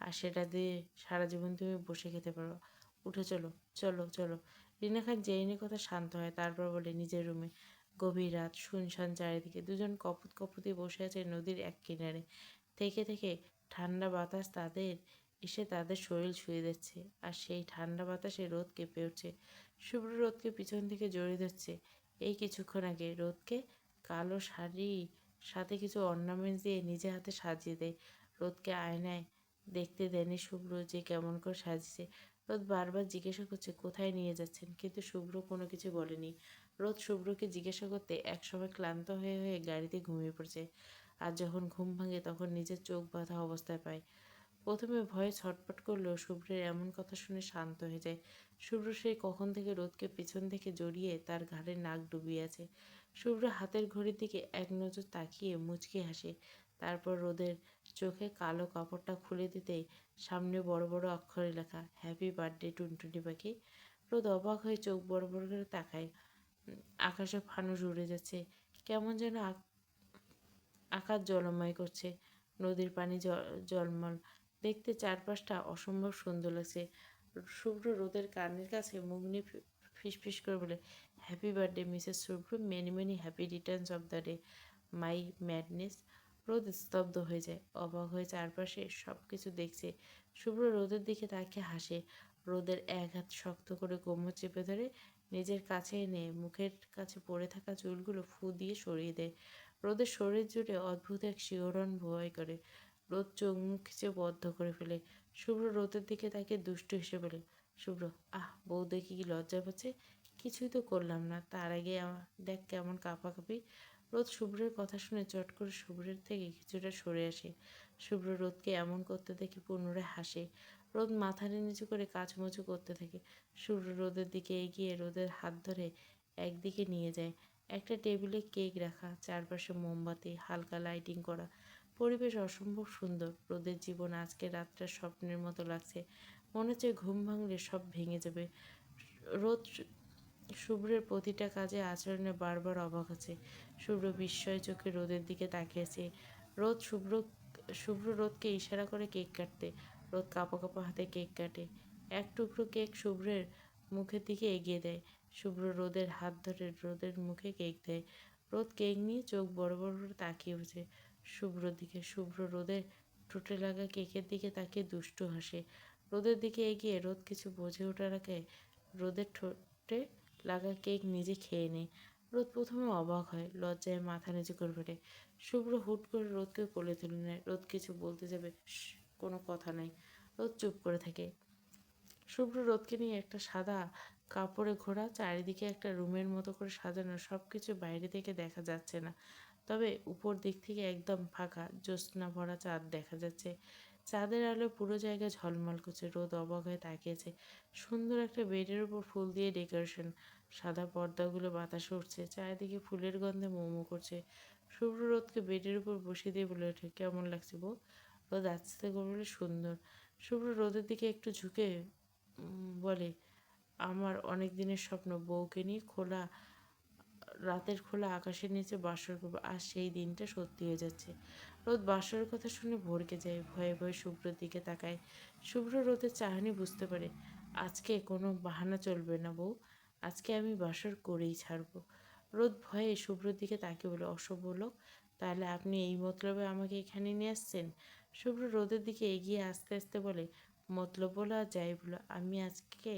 আর সেটা দিয়ে সারা জীবন তুমি বসে খেতে পারো। উঠে চলো, চলো চলো। রিনা খান জেরিনের কথা শান্ত হয়, তারপর বলে, নিজের রুমে। গভীর রাত, শুনশান চারিদিকে। দুজন কপত কপতি বসে আছে নদীর এক কিনারে। থেকে থেকে ঠান্ডা বাতাস এসে তাদের শরীর ছুঁয়ে দিচ্ছে, আর সেই ঠান্ডা বাতাসে রোদ কেঁপে উঠছে। শুভ্র রোদকে পিছন থেকে জড়িয়ে ধরছে। এই কিছুক্ষণ আগে রোদকে কালো শাড়ি সাথে কিছু অর্নামেন্টস দিয়ে নিজে হাতে সাজিয়ে দেয়। রোদকে আয়নায় দেখতে দেয়নি শুভ্র যে কেমন করে সাজিয়েছে। রোদ বারবার জিজ্ঞাসা করছে কোথায় নিয়ে যাচ্ছেন, কিন্তু শুভ্র কোনো কিছু বলেনি। রোদ শুভ্রকে জিজ্ঞাসা করতে একসময় ক্লান্ত হয়ে হয়ে গাড়িতে ঘুমিয়ে পড়ছে। আর যখন ঘুম ভাঙে তখন নিজের চোখ বাঁধা অবস্থায় পায়। প্রথমে ভয়ে ছটফট করলেও শুভ্রের এমন কথা শুনে শান্ত হয়ে যায়। শুভ্র সেই কখন থেকে রোদকে পেছন থেকে জড়িয়ে তার ঘাড়ে নাক ডুবিয়ে আছে। শুভ্র হাতের ঘড়ির দিকে এক নজর তাকিয়ে মুচকি হাসে। তারপর রোদের চোখে কালো কাপড়টা খুলে দিতেই সামনে বড় বড় অক্ষরে লেখা, হ্যাপি বার্থডে টুনটুনি পাখি। রোদ অবাক হয়ে চোখ বড় বড় করে তাকায়। আকাশে ফানুস উড়ে যাচ্ছে। কেমন যেন আকাশ জলময় করছে। নদীর পানি জলমল। দেখতে চারপাশটা অসম্ভব সুন্দর লাগছে। শুভ্র রোদের কানের কাছে মুখ নিয়ে ফিসফিস করে বলে, happy birthday Mrs Shubhra, many many happy returns of the day, my madness. রোদ স্তব্ধ হয়ে যায়, অবাক হয়ে চারপাশে সব কিছু দেখছে। শুভ্র রোদের দিকে তাকিয়ে হাসে। রোদের এক হাত শক্ত করে কোমর চেপে ধরে নিজের কাছে এনে মুখের কাছে পড়ে থাকা চুলগুলো ফু দিয়ে সরিয়ে দেয়। রোদের শরীর জুড়ে অদ্ভুত এক শিহরণ ভয় করে। রোদ চোখ মুখ খিচে বদ্ধ করে ফেলে। শুভ্র রোদের দিকে তাকে দুষ্টু হেসে বলে, শুভ্র, আহ বউ দেখি কি লজ্জা পাচ্ছে। কিছুই তো করলাম না, তার আগে দেখ কেমন কাঁপাকাঁপি। রোদ শুভ্রের কথা শুনে চট করে শুভ্রের থেকে কিছুটা সরে আসে। শুভ্র রোদকে এমন করতে দেখে পুনরায় হাসে। রোদ মাথা নিচু করে কাচুমাচু করতে থাকে। শুভ্র রোদের দিকে এগিয়ে রোদের হাত ধরে একদিকে নিয়ে যায়। একটা টেবিলে কেক রাখা, চারপাশে মোমবাতি, হালকা লাইটিং করা। পরিবেশ অসম্ভব সুন্দর। রোদের জীবন আজকে রাতটা স্বপ্নের মতো লাগছে। মনে হচ্ছে ঘুম ভাঙলে সব ভেঙে যাবে। রোদ শুভ্রের প্রতিটা কাজে আচরণে বারবার অবাক হচ্ছে। শুভ্র বিস্ময় চোখে রোদের দিকে তাকিয়েছে। রোদ শুভ্র রোদকে ইশারা করে কেক কাটতে। রোদ কাঁপা কাঁপা হাতে কেক কাটে। এক টুকরো কেক শুভ্রের মুখের দিকে এগিয়ে দেয়। শুভ্র রোদের হাত ধরে রোদের মুখে কেক দেয়। রোদ কেক নিয়ে চোখ বড় বড় করে তাকিয়ে বসে শুভ্রর দিকে। শুভ্র রোদের ঠোঁটে লাগা কেকের দিকে তাকিয়ে দুষ্টু হাসে। রোদের দিকে এগিয়ে রোদ কিছু বুঝে ওঠার আগে রোদের ঠোঁটে লাগা কেক নিজে খেয়ে নেয়। রোদ প্রথমে অবাক হয়, লজ্জায় মাথা নিচু করে ফেলে। শুভ্র হুট করে রোদকে কোলে তুলে নেয়। রোদ কিছু বলতে যাবে, কোনো কথা নাই। রোদ চুপ করে থাকে। শুভ্র রোদকে নিয়ে একটা সাদা কাপড়ে ঘোরা, চারিদিকে একটা রুমের মতো করে সাজানো, সব কিছু বাইরে থেকে দেখা যাচ্ছে না, তবে উপর দিক থেকে একদম ফাঁকা, জ্যোৎস্না ভরা চাঁদ দেখা যাচ্ছে। চাঁদের আলো পুরো জায়গা ঝলমল করছে। রোদ অবাক হয়ে তাকিয়েছে। সুন্দর একটা বেডের উপর ফুল দিয়ে ডেকোরেশন, সাদা পর্দাগুলো বাতাসে উঠছে, চারিদিকে ফুলের গন্ধে মোমো করছে। শুভ্র রোদকে বেডের উপর বসিয়ে দিয়ে বলে ওঠে, কেমন লাগছে বউ? রোদ আস্তে করে বলে, সুন্দর। শুভ্র রোদের দিকে একটু ঝুঁকে বলে, আমার অনেক দিনের স্বপ্ন বউকে নিয়ে রাতের খোলা আকাশের নিচে বাসর করবো, আর সেই দিনটা সত্যি হয়ে যাচ্ছে। রোদ বাসরের কথা শুনে ভড়কে যায়, ভয়ে ভয়ে শুভ্রর দিকে তাকায়। শুভ্র রোদের চাহনি বুঝতে পারে, আজকে কোনো বাহানা চলবে না বউ, আজকে আমি বাসর করেই ছাড়বো। রোদ ভয়ে শুভ্রর দিকে তাকিয়ে বলে, অসভ্য লোক, তাহলে আপনি এই মতলবে আমাকে এখানে নিয়ে আসছেন? শুভ্র রোদের দিকে এগিয়ে আস্তে আস্তে বলে, মতলব বলো আর যাই বলো, আমি আজকে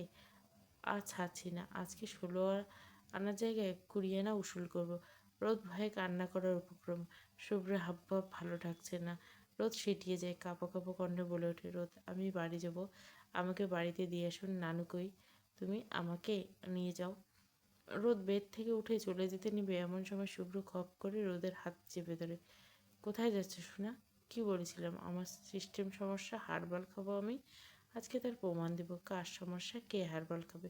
আর ছাড়ছি না। আজকে 16 আনার জায়গায় 20 আনা উসুল করব। রোদ ভয়ে কান্না করার উপক্রম। শুভ্রের হাবভাব ভালো থাকছে না। রোদ সিঁটিয়ে যায়, কাঁপো কাঁপো কণ্ঠে বলে ওঠে, রোদ আমি বাড়ি যাব, আমাকে বাড়িতে দিয়ে আসুন। নানু কই? তুমি আমাকে নিয়ে যাও। রোদ বেড থেকে উঠে চলে যেতে নিবে, এমন সময় শুভ্র খপ করে রোদের হাত চেপে ধরে। কোথায় যাচ্ছে শোনা? কি বলেছিলাম, আমার সিস্টেম সমস্যা, হারবাল খাবো আমি। আজকে তার প্রমাণ দেব কার সমস্যা, কে হারবাল খাবে।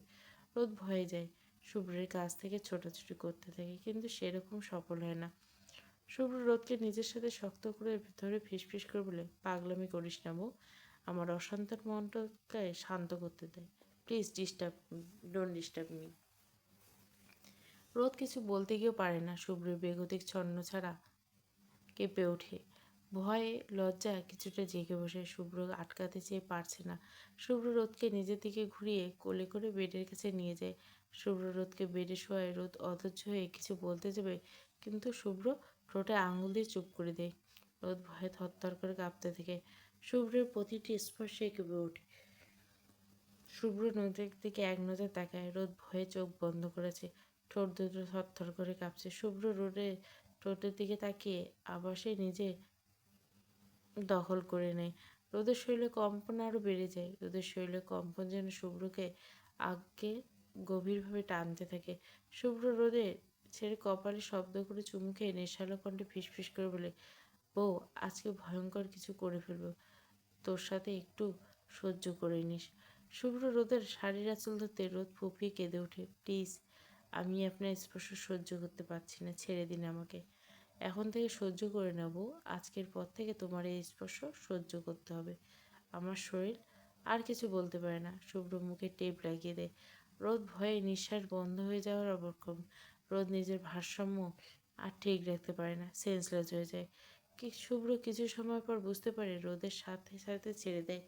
রোদ ভয়ে যায়, শুভ্রের কাছ থেকে ছোটাছুটি করতে থাকে, কিন্তু সেরকম সফল হয় না। শুভ্র রোদকে নিজের সাথে শক্ত করে ধরে ফিসফিস করে বলে, পাগলামি করিস না বউ, আমার অশান্ত মনটাকে শান্ত করতে দেয়। Please don't disturb me. রোদ কিছু বলতে গিয়েও পারে না, শুভ্রের বেগতিক ছন্ন ছাড়া কেঁপে ওঠে। ভয়ে লজ্জা কিছুটা জেগে বসে। শুভ্র আটকাতে চেয়ে পারছে না। শুভ্র রোদকে নিজের দিকে ঘুরিয়ে কোলে করে বেডের কাছে নিয়ে যায়। শুভ্র রোদকে বেডে শোয়ায়। রোদ অধৈর্য হয়ে কিছু বলতে যাবে, কিন্তু শুভ্র ঠোঁটে আঙুল দিয়ে চুপ করে দেয়। রোদ ভয়ে থরথর করে কাঁপতে থাকে। শুভ্রের প্রতিটি স্পর্শে কেঁপে ওঠে। শুভ্র নদীর দিকে এক নজর তাকায়। রোদ ভয়ে চোখ বন্ধ করেছে, ঠোঁট দুটো থরথর করে কাঁপছে। শুভ্র ঠোঁটের দিকে তাকিয়ে আবার সে নিজে দখল করে নেয়। রোদের শরীরে কম্পন আরও বেড়ে যায়। রোদের শরীরে কম্পন যেন শুভ্রকে আগে গভীরভাবে টানতে থাকে। শুভ্র রোদে ছেড়ে কপালে শব্দ করে চুমু খেয়ে নেশালো কণ্ঠে ফিসফিস করে বলে, বউ আজকে ভয়ঙ্কর কিছু করে ফেলবো, তোর সাথে একটু সহ্য করে নিস। শুভ্র রোদের শাড়ির আঁচল ধরতে রোদ ফুঁপিয়ে কেঁদে ওঠে, প্লিজ, আমি আপনার স্পর্শ সহ্য করতে পারছি না, ছেড়ে দিন আমাকে। এখন থেকে সহ্য করে নেব, আজকের পর থেকে তোমার এই স্পর্শ সহ্য করতে হবে। আমার শরীর আর কিছু বলতে পারে না। শুভ্র মুখে টেপ লাগিয়ে দেয়। রোদ ভয়ে নিঃশ্বাস বন্ধ হয়ে যাওয়ার অবক্ষম। রোদ নিজের ভারসাম্য আর ঠিক রাখতে পারে না, সেন্সলেস হয়ে যায়। শুভ্র কিছু সময় পর বুঝতে পারে রোদের সাথে সাথে ছেড়ে দেয়।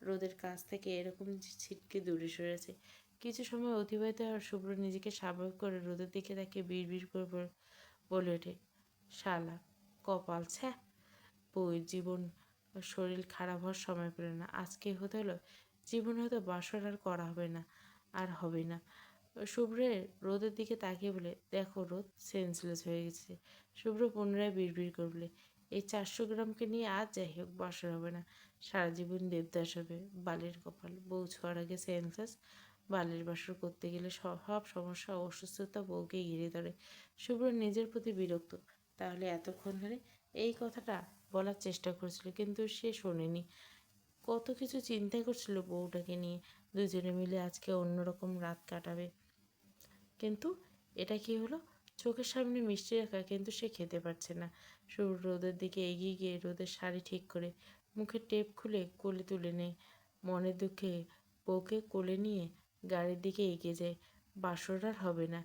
রোদের কাছ থেকে এরকম ছিটকে দূরে সরেছে। কিছু সময় অতিবাহিত হওয়ার শুভ্র নিজেকে স্বাভাবিক করে রোদের দিকে তাকে বিড় করে বলে ওঠে, শালা কপাল ছ্যা, বউয়ের জীবন শরীর খারাপ হওয়ার সময় পেল না, আজকে হতে হলো, জীবন হয়তো বাসর আর করা হবে না, আর হবে না। শুভ্রের রোদের দিকে তাকিয়ে বলে, দেখো রোদ সেন্সলেস হয়ে গেছে। শুভ্র পুনরায় বিড়বিড় করে বলে, এই 400 গ্রামকে নিয়ে আজ যাই হোক বাসর হবে না, সারা জীবন দেবদাস হবে। বালের কপাল, বউ ছোঁয়ার আগে সেন্সলেস, বালের বাসর করতে গেলে সব সমস্যা ও অসুস্থতা বউকে ঘিরে ধরে। শুভ্র নিজের প্রতি বিরক্ত, তাহলে এতক্ষণ ধরে এই কথাটা বলার চেষ্টা করেছিল, কিন্তু সে শোনেনি। কত কিছু চিন্তা করছিল বউটাকে নিয়ে, দুজনে মিলে আজকে অন্যরকম রাত কাটাবে। কিন্তু এটা কি হলো, চোখের সামনে মিষ্টি রাখা, কিন্তু সে খেতে পারছে না। শুভ্র রোদের দিকে এগিয়ে গিয়ে রোদের শাড়ি ঠিক করে মুখের টেপ খুলে কোলে তুলে নেয়। মনের দুঃখে বউকে কোলে নিয়ে গাড়ির দিকে এগিয়ে যায়। বাসর আর হবে না,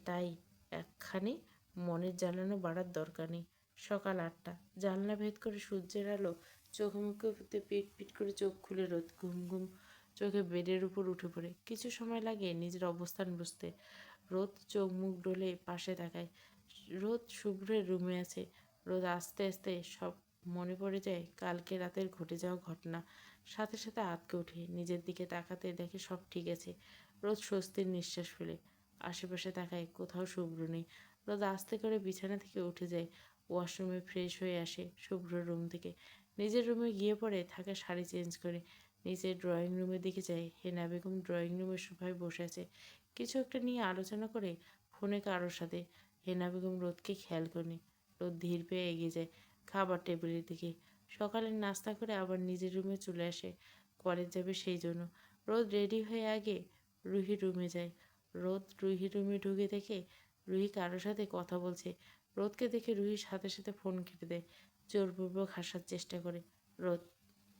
তাই একখানি মনের জ্বালানো বাড়ার দরকার নেই। সকাল 8টা, জানলা ভেদ করে সূর্যের আলো চোখে মুখে পিট পিট করে চোখ খুলে রোদ ঘুম ঘুম চোখে বেডের উপর উঠে পড়ে। কিছু সময় লাগে নিজের অবস্থান বুঝতে। রোদ চোখ মুখ ডলে পাশে তাকায়। রোদ শুভ্রের রুমে আছে। রোদ আস্তে আস্তে সব মনে পড়ে যায় কালকে রাতের ঘটে যাওয়া ঘটনা। সাথে সাথে আঁতকে ওঠে, নিজের দিকে তাকাতে দেখে সব ঠিক আছে। রোদ স্বস্তির নিঃশ্বাস ফেলে। আশেপাশে তাকায়, কোথাও শুভ্র নেই। রোদ আস্তে করে বিছানা থেকে উঠে যায়, ওয়াশরুমে ফ্রেশ হয়ে আসে শুভ্র রুম থেকে। নিজের রুমে গিয়ে পড়ে থাকা শাড়ি চেঞ্জ করে নিচের ড্রয়িং রুমের দিকে যায়। হেনা বেগম ড্রয়িং রুমের সোফায় বসে আছে, কিছু একটা নিয়ে আলোচনা করে ফোনে কারোর সাথে। হেনা বেগম রোদকে খেয়াল করেনি। রোদ ধীর পেয়ে এগিয়ে যায় খাবার টেবিলের দিকে। সকালের নাস্তা করে আবার নিজের রুমে চলে আসে, কলেজ যাবে সেই জন্য। রোদ রেডি হয়ে আগে রুহির রুমে যায়। রোদ রুহির রুমে ঢুকে দেখে রুহি কারোর সাথে কথা বলছে। রোদকে দেখে রুহির সাথে সাথে ফোন কেটে দেয়, জোরপূর্বক হাসার চেষ্টা করে। রোদ,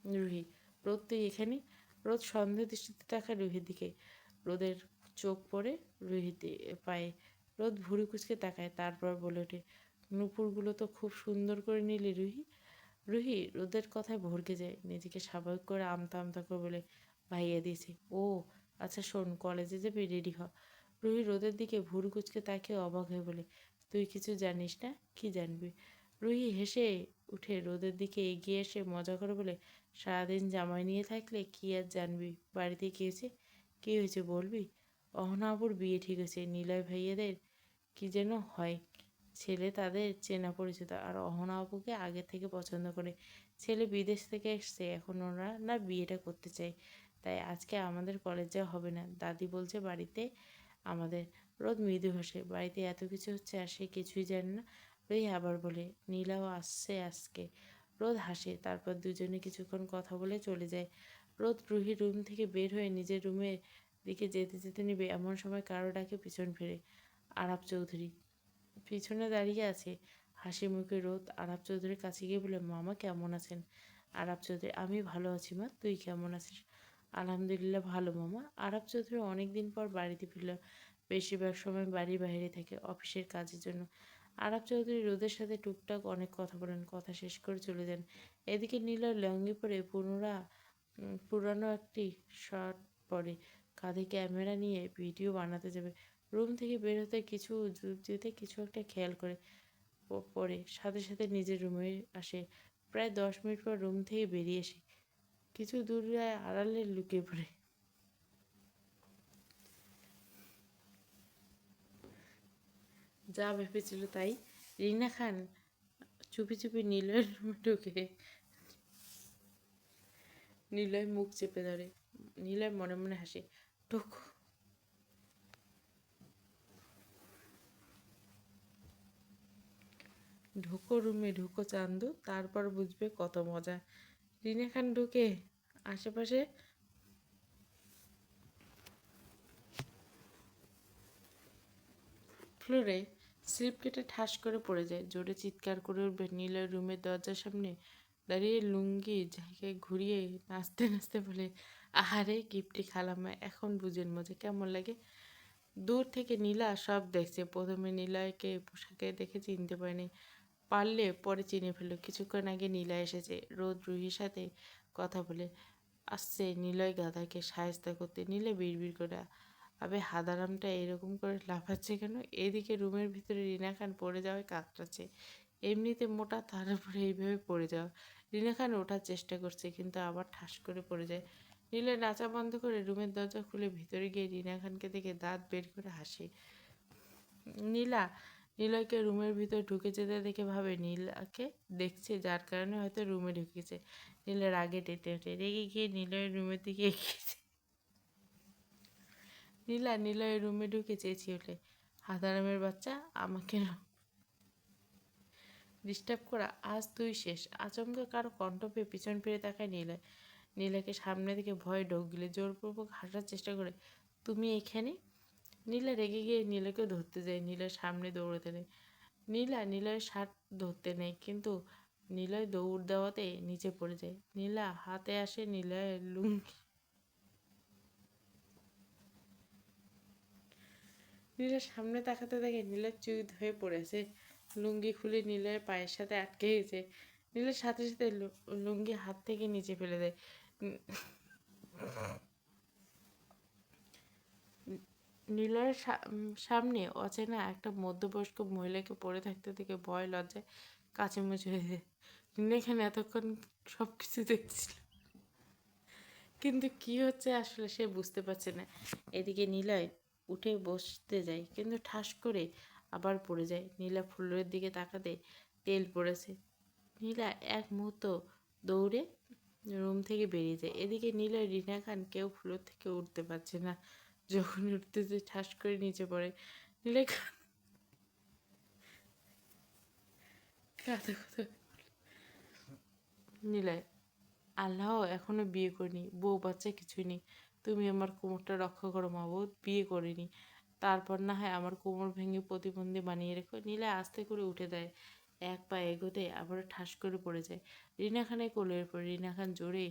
রুহি, রোদ তুই এখানে? রোদ সন্দেহ দৃষ্টিতে তাকায় রুহির দিকে। রোদের চোখ পড়ে রুহির পায়ে। রোদ ভুরু কুচকে তাকায়, তারপর বলে ওঠে, নুপুরগুলো তো খুব সুন্দর করে নিলি রুহি। রুহি রোদের কথায় ভড়কে যায়, নিজেকে স্বাভাবিক করে আমতা আমতা করে বলে, ভাইয়া দিয়েছে। ও আচ্ছা শোন, কলেজে যাবি, রেডি হ। রুহি রোদের দিকে ভুরু কুচকে তাকিয়ে অবাক হয়ে বলে, তুই কিছু জানিস না? কি জানবি? রুহি হেসে উঠে রোদের দিকে এগিয়ে এসে মজা করে বলে, সারাদিন জামাই নিয়ে থাকলে কি আর জানবি? বাড়িতে কি হয়েছে? কী হয়েছে বলবি? অহনাবুর বিয়ে ঠিক হয়েছে। নিলয় ভাইয়াদের কি যেন হয় ছেলে, তাদের চেনা পরিচিত, আর অহনা আপুকে আগে থেকে পছন্দ করে। ছেলে বিদেশ থেকে এসছে, এখন ওরা না বিয়েটা করতে চায়। তাই আজকে আমাদের কলেজ যাওয়া হবে না, দাদি বলছে বাড়িতে আমাদের। রোদ মৃদু হাসে, বাড়িতে এত কিছু হচ্ছে আর সে কিছুই জানে না। রোহি আবার বলে, নীলাও আসছে আজকে। রোদ হাসে, তারপর দুজনে কিছুক্ষণ কথা বলে চলে যায়। রোদ রুহির রুম থেকে বের হয়ে নিজের রুমের দিকে যেতে যেতে নেবে, এমন সময় কারো ডাকে পিছন ফিরে। আরাফ চৌধুরী পিছনে দাঁড়িয়ে আছে, হাসি মুখে। রোদ আরাফ চৌধুরীর কাছে গিয়ে বলে, মামা কেমন আছেন? আরাফ চৌধুরী, আমি ভালো আছি মা, তুই কেমন আছিস? আলহামদুলিল্লাহ ভালো মামা। আরাফ চৌধুরী অনেকদিন পর বাড়িতে ফিরল। বেশিরভাগ সময় বাড়ির বাইরে থাকে অফিসের কাজের জন্য। আরাফ চৌধুরী রোদের সাথে টুকটাক অনেক কথা বলেন, কথা শেষ করে চলে যান। এদিকে নীলয় লঙ্গি পরে পুরানো একটি শার্ট পরে কাঁধে ক্যামেরা নিয়ে ভিডিও বানাতে যাবে। রুম থেকে বের হতে কিছু যেতে কিছু একটা খেয়াল করে পরে সাথে সাথে নিজের রুমে আসে। প্রায় 10 মিনিট পর রুম থেকে বেরিয়ে এসে কিছু দূরে আড়ালে লুকিয়ে পড়ে। যা ভেবেছিল তাই। রিনা খান চুপি চুপি নিলয়ের রুমে ঢুকে নিলয় মুখ চেপে ধরে। নিলয় মনে মনে হাসে, ঢোকো ঢোকো রুমে, ঢোকো চান্দু, তারপর বুঝবে কত মজা। রিনা খান ঢুকে আশেপাশে ফ্লোরে স্লিপ কেটে ঠাস করে পড়ে যায়। জোরে চিৎকার করে উঠবে। নীলয় রুমের দরজার সামনে দাঁড়িয়ে লুঙ্গি জায়গায় ঘুরিয়ে নাচতে নাচতে বলে, আহারে গিফটি খালাম্মা, এখন বুঝেন মজা কেমন লাগে। দূর থেকে নীলা সব দেখছে। প্রথমে নিলয়কে পোশাকে দেখে চিনতে পারেনি, পারলে পরে চিনে ফেললো। কিছুক্ষণ আগে নীলা এসেছে রোদ রুহির সাথে কথা বলে আসছে নিলয় গাধাকে সায়স্তা করতে। নীলে বিড়বিড় করে, আবে হাদারামটা এরকম করে লাফাচ্ছে কেন? এদিকে রুমের ভিতরে রিনা খান পড়ে যাওয়ায় কাতরাচ্ছে। এমনিতে মোটা, তার উপরে এইভাবে পড়ে যাওয়া। রিনা খান ওঠার চেষ্টা করছে, কিন্তু আবার ঠাস করে পড়ে যায়। নীলে নাচা বন্ধ করে রুমের দরজা খুলে ভিতরে গিয়ে রিনা খানকে দেখে দাঁত বের করে হাসে। নীলা নিলয়কে রুমের ভিতর ঢুকে যেতে দেখে ভাবে নীলাকে দেখছে, যার কারণে হয়তো রুমে ঢুকেছে। নীলা রাগে টেতে ওঠে, রেগে গিয়ে নিলয়ের রুমের দিকে এগিয়েছে। নীলা নিলয়ের রুমে ঢুকে চেঁচিয়ে ওঠে, হাদারামের বাচ্চা, আমাকে ডিস্টার্ব করা আজ তুই শেষ। আচমকা কারো কণ্ঠ পেয়ে পিছন ফিরে তাকায় নীলয়। নীলাকে সামনে থেকে ভয়ে ঢোক গিলে জোরপূর্বক হাঁটার চেষ্টা করে, তুমি এখানে? নীলা রেগে গিয়ে নীলাকে ধরতে যায়। নীলার সামনে দৌড়াতে নেয়। নীলা নিলয়ের শার্ট ধরতে নেয়, কিন্তু নিলয় দৌড় দেওয়াতে নিচে পড়ে যায়। নীলা হাতে আসে নিলয়ের লুঙ্গি। নীলার সামনে তাকাতে দেখে নীলার চুইত হয়ে পড়েছে। লুঙ্গি খুলে নিলয়ের পায়ের সাথে আটকে গেছে। নীলার সাথে সাথে লুঙ্গি হাত থেকে নিচে ফেলে দেয়। নিলয়ের সামনে অচেনা একটা মধ্যবয়স্ক মহিলাকে পড়ে থাকতে দেখে ভয় লজ্জায় কাচুমাচু হয়ে যায়। নীলা এখানে এতক্ষণ সব কিছু দেখছিল, কিন্তু কি হচ্ছে আসলে সে বুঝতে পারছে না। এদিকে নিলয় উঠে বসতে যায়, কিন্তু ঠাস করে আবার পড়ে যায়। নীলা ফ্লোরের দিকে তাকাতে তেল পড়েছে। নীলা এক মুহূর্ত দৌড়ে রুম থেকে বেরিয়ে যায়। এদিকে নীলয় রিনা খান কেউ ফ্লোর থেকে উঠতে পারছে না। যখন উঠতেছে ঠাস করে নিচে পড়ে। নীলয় কাঁদো কাঁদো। নীলয়, আল্লাহ এখনো বিয়ে করিনি, বউ বাচ্চা কিছুই নেই, তুমি আমার কোমরটা রক্ষা করো মা, বউ বিয়ে করিনি, তারপর না হয় আমার কোমর ভেঙে প্রতিবন্ধী বানিয়ে রেখো। নীলা আস্তে করে উঠে দেয়, এক পা এগোতে আবার ঠাস করে পড়ে যায় রিনা খানের কোলের পর। রিনা খান জোরে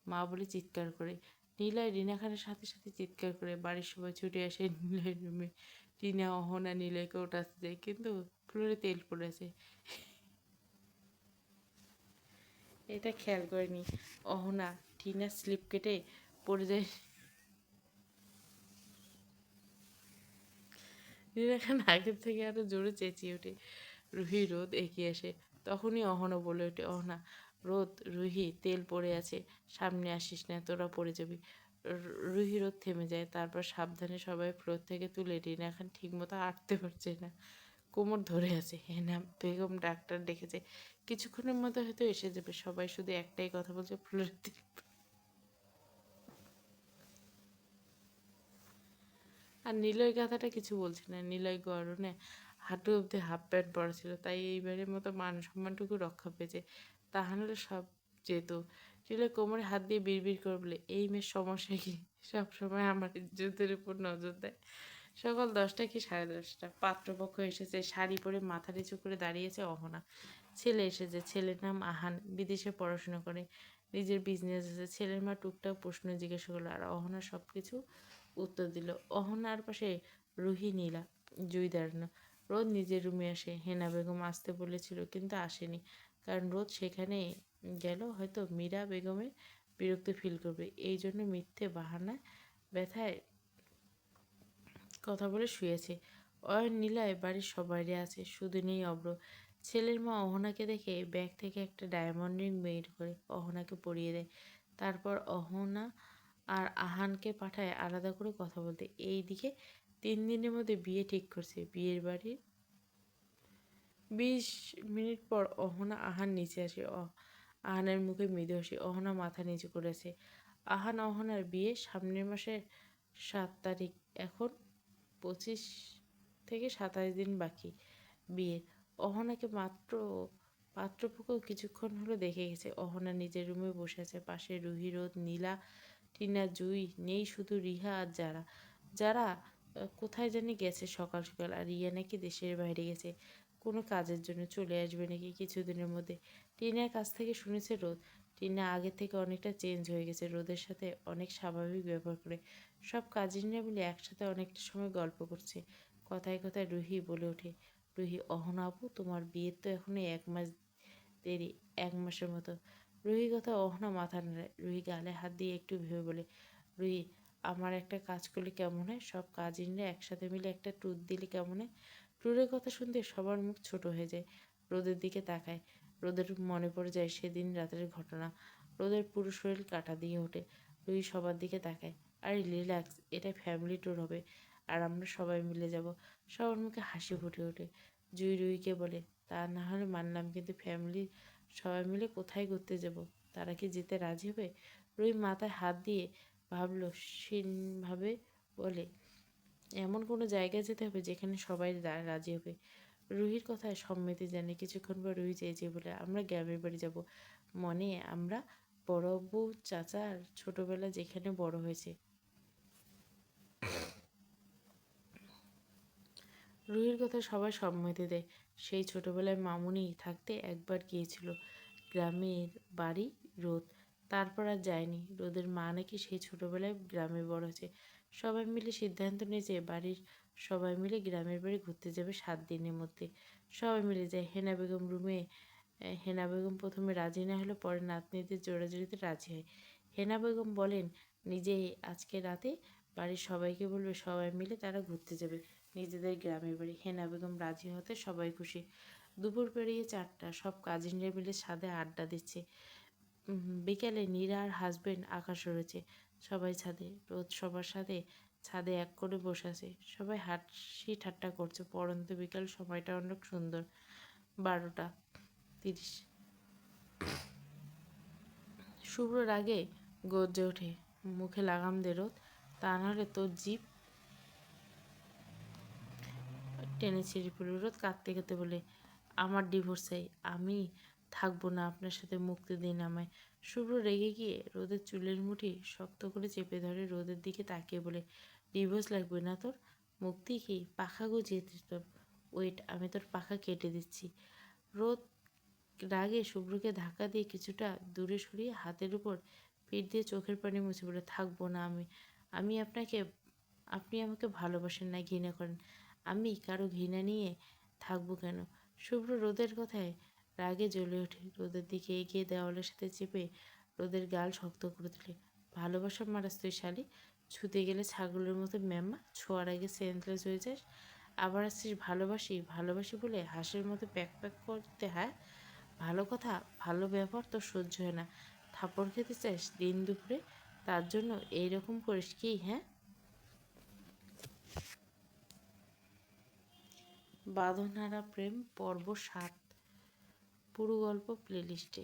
মা বলে চিৎকার করে। নীলয় রিনা খানের সাথে সাথে চিৎকার করে। বাড়ির সবাই ছুটে আসে নীলয়ের রুমে। টিনা অহনা নীলয়কে ওঠাতে যায়, কিন্তু ফ্লোরে তেল পড়েছে। এটা খেয়াল করেনি অহনা। টিনার স্লিপ কেটে পড়ে যায়। নীলা খান আগের থেকে আরো জোরে চেঁচিয়ে ওঠে। রুহি রোদ এগিয়ে আসে। তখনই অহনা বলে ওঠে, অহনা, রোদ, রুহি, তেল পড়ে আছে, সামনে আসিস না, তোরা পড়ে যাবি। রুহি রোদ থেমে যায়। তারপর সাবধানে সবাই ফ্লোর থেকে তুলে। রিনা খান ঠিক মতো হাঁটতে পারছে না, কোমর ধরে আছে। হেনা বেগম ডাক্তার ডেকেছে, কিছুক্ষণের মধ্যে হয়তো এসে যাবে। সবাই শুধু একটাই কথা বলছে, ফ্লোরে তেল। আর নিলয় গাধাটা কিছু বলছে না। নিলয় গরমে হাঁটু অব্দি হাফ প্যান্ট পরা ছিল, তাই এইবারের মতো মান সম্মানটুকু রক্ষা পেয়েছে। তা নাহলে সব যেত। নিলয় কোমরে হাত দিয়ে বিড়বিড় করে বলে, এই মেয়ের সমস্যা কি, সবসময় আমার ইজ্জতের উপর নজর দেয়। সকাল 10টা কি 10:30, পাত্রপক্ষ এসেছে। শাড়ি পরে মাথা নিচু করে দাঁড়িয়েছে অহনা। ছেলে এসেছে। ছেলের নাম আহান, বিদেশে পড়াশোনা করে, নিজের বিজনেস আছে। ছেলের মা টুকটাক প্রশ্ন জিজ্ঞাসা করলো, আর অহনা সব কিছু উত্তর দিল। অহনার পাশে রুহি, নীলা, জুই দাঁড়ানো। রোদ নিজের রুমে আসে। হেনা বেগম আসতে বলেছিল কিন্তু আসেনি, কারণ রোদ সেখানে গেল হয়তো মীরা বেগমের বিরক্ত ফিল করবে, এই জন্য মিথ্যে বাহানা ব্যথায় কথা বলে শুয়েছে। অয়ন নীলায় বাড়ির সবাইরে আছে, শুধু নেই অব্র। ছেলের মা অহনাকে দেখে ব্যাগ থেকে একটা ডায়মন্ড রিং বের করে অহনাকে পরিয়ে দেয়। তারপর অহনা আর আহানকে পাঠায় আলাদা করে কথা বলতে। এইদিকে 3 দিনের মধ্যে বিয়ে ঠিক করছে। বিয়ের বাড়ির 20 মিনিট পর অহনা আহান নিচে আসে। আহানের মুখে মৃদু হাসি। অহনা মাথা নিচু করেছে। আহান অহনার বিয়ে সামনের মাসের 7 তারিখ। এখন 25 থেকে 27 দিন বাকি বিয়ের। অহনাকে মাত্র পাত্রপক্ষ কিছুক্ষণ হলো দেখে গেছে। অহনা নিজের রুমে বসে আছে। পাশে রুহি, রোদ, নীলা, টিনা, জুই, নেই শুধু রিহা আর যারা। যারা কোথায় জানি গেছে সকাল সকাল। আর রিয়া নাকি দেশের বাইরে গেছে কোনো কাজের জন্য, চলে আসবে নাকি কিছুদিনের মধ্যে। টিনার কাছ থেকে শুনেছে রোদ। টিনা আগের থেকে অনেকটা চেঞ্জ হয়ে গেছে, রোদের সাথে অনেক স্বাভাবিক ব্যবহার করে। সব কাজিনরা মিলে একসাথে অনেকটা সময় গল্প করছে। কথায় কথায় রুহি বলে ওঠে, রুহি, অহনা আপু, তোমার বিয়ের তো এখনো 1 মাস দেরি, 1 মাসের মতো। রুহি কথা অহনা মাথা নাড়ে। রুহি গালে হাত দিয়ে একটু ভেবে বলে, রুহি, আমার একটা কাজ করলে কেমন হয়, সব কাজিনরা একসাথে মিলে একটা ট্যুর দিলে কেমন হয়। ট্যুরের কথা শুনতে সবার মুখ ছোট হয়ে যায়। রোদের দিকে তাকায়। রোদের মনে পড়ে যায় সেদিন রাতের ঘটনা। রোদের পুরো শরীর কাঁটা দিয়ে ওঠে। রুহি সবার দিকে তাকায়। আরে রিল্যাক্স, এটা ফ্যামিলি ট্যুর হবে, আর আমরা সবাই মিলে যাব। সবার মুখে হাসি ফুটে ওঠে। জুই রুহিকে বলে, তা না হলে মানলাম, কিন্তু ফ্যামিলি সবাই মিলে কোথায় ঘুরতে যাব, তারা কি যেতে রাজি হবে? রুহি মাথায় হাত দিয়ে ভাবলো, ভাবে বলে, এমন কোনো জায়গায় যেতে হবে যেখানে সবাই রাজি হবে। রুহির কথায় সম্মতি জানে। কিছুক্ষণ পর রুহি চেয়েছে বলে, আমরা গ্রামের বাড়ি যাব। মনে আমরা বড় বউ, চাচার ছোটবেলা যেখানে বড় হয়েছে। রুহির কথা সবাই সম্মতি দেয়। সেই ছোটবেলায় মামুনি থাকতে একবার গিয়েছিল গ্রামের বাড়ি রোদ। তারপর আর যায়নি। রোদের মা নাকি সেই ছোটবেলায় গ্রামে বড় হয়েছে। সবাই মিলে সিদ্ধান্ত নিয়েছে বাড়ির সবাই মিলে গ্রামের বাড়ি ঘুরতে যাবে 7 দিনের মধ্যে। সবাই মিলে যায়। হেনা বেগম রুমে। হেনা বেগম প্রথমে রাজি না হলে পরে নাতনিদের জোড়াজুড়িতে রাজি হয়। হেনা বেগম বলেন, নিজেই আজকে রাতে বাড়ির সবাইকে বলবে, সবাই মিলে তারা ঘুরতে যাবে নিজেদের গ্রামের বাড়ি। হেনা বেগম রাজি হতে সবাই খুশি। দুপুর পেরিয়ে 4টা, সব কাজিনরা মিলে ছাদে আড্ডা দিচ্ছে। বিকেলে নীরা আর হাজবেন্ড আকাশ উড়েছে। সবাই ছাদে। রোদ সবার সাথে ছাদে এক করে বসে আছে। সবাই হাসি ঠাট্টা করছে। পড়ন্ত বিকাল, সময়টা অনেক সুন্দর। 12টা 30। শুভ্র রাগে গর্জে ওঠে, মুখে লাগাম দে রোদ, তা নাহলে তোর জিভ টেনে ছিঁড়ে ফেলবে। রোদ কাঁদতে কাঁদতে বলে, আমার ডিভোর্স চাই, আমি থাকবো না আপনার সাথে, মুক্তি দিন আমায়। শুভ্র রেগে গিয়ে রোদের চুলের মুঠি শক্ত করে চেপে ধরে রোদের দিকে তাকিয়ে বলে, ডিভোর্স লাগবে না তোর? মুক্তি কি? পাখা গজিয়ে তোর? ওয়েট, আমি তোর পাখা কেটে দিচ্ছি। রোদ রাগে শুভ্রকে ধাক্কা দিয়ে কিছুটা দূরে সরিয়ে হাতের উপর পিঠ দিয়ে চোখের পানি মুছে বলে, থাকবো না আমি। আমি আপনাকে, আপনি আমাকে ভালোবাসেন না, ঘৃণা করেন। আমি কারো ঘৃণা নিয়ে থাকবো কেন? শুভ্র রোদের কথায় রাগে জ্বলে ওঠে, রোদের দিকে এগিয়ে দেওয়ালের সাথে চেপে রোদের গাল শক্ত করে তোলে। ভালোবাসা মারাস তুই শালি? ছুতে গেলে ছাগলের মতো ম্যামা, ছোঁয়ার আগে সেন্সলেস হয়ে যাস, আবার আসছিস ভালোবাসি ভালোবাসি বলে হাঁসের মতো প্যাক প্যাক করতে। হ্যাঁ, ভালো কথা ভালো ব্যবহার তোর সহ্য হয় না, থাপড় খেতে চাস দিন দুপুরে, তার জন্য এইরকম করিস কি? হ্যাঁ। বাঁধনহারা প্রেম পর্ব 7 পুরো গল্প প্লেলিস্টে।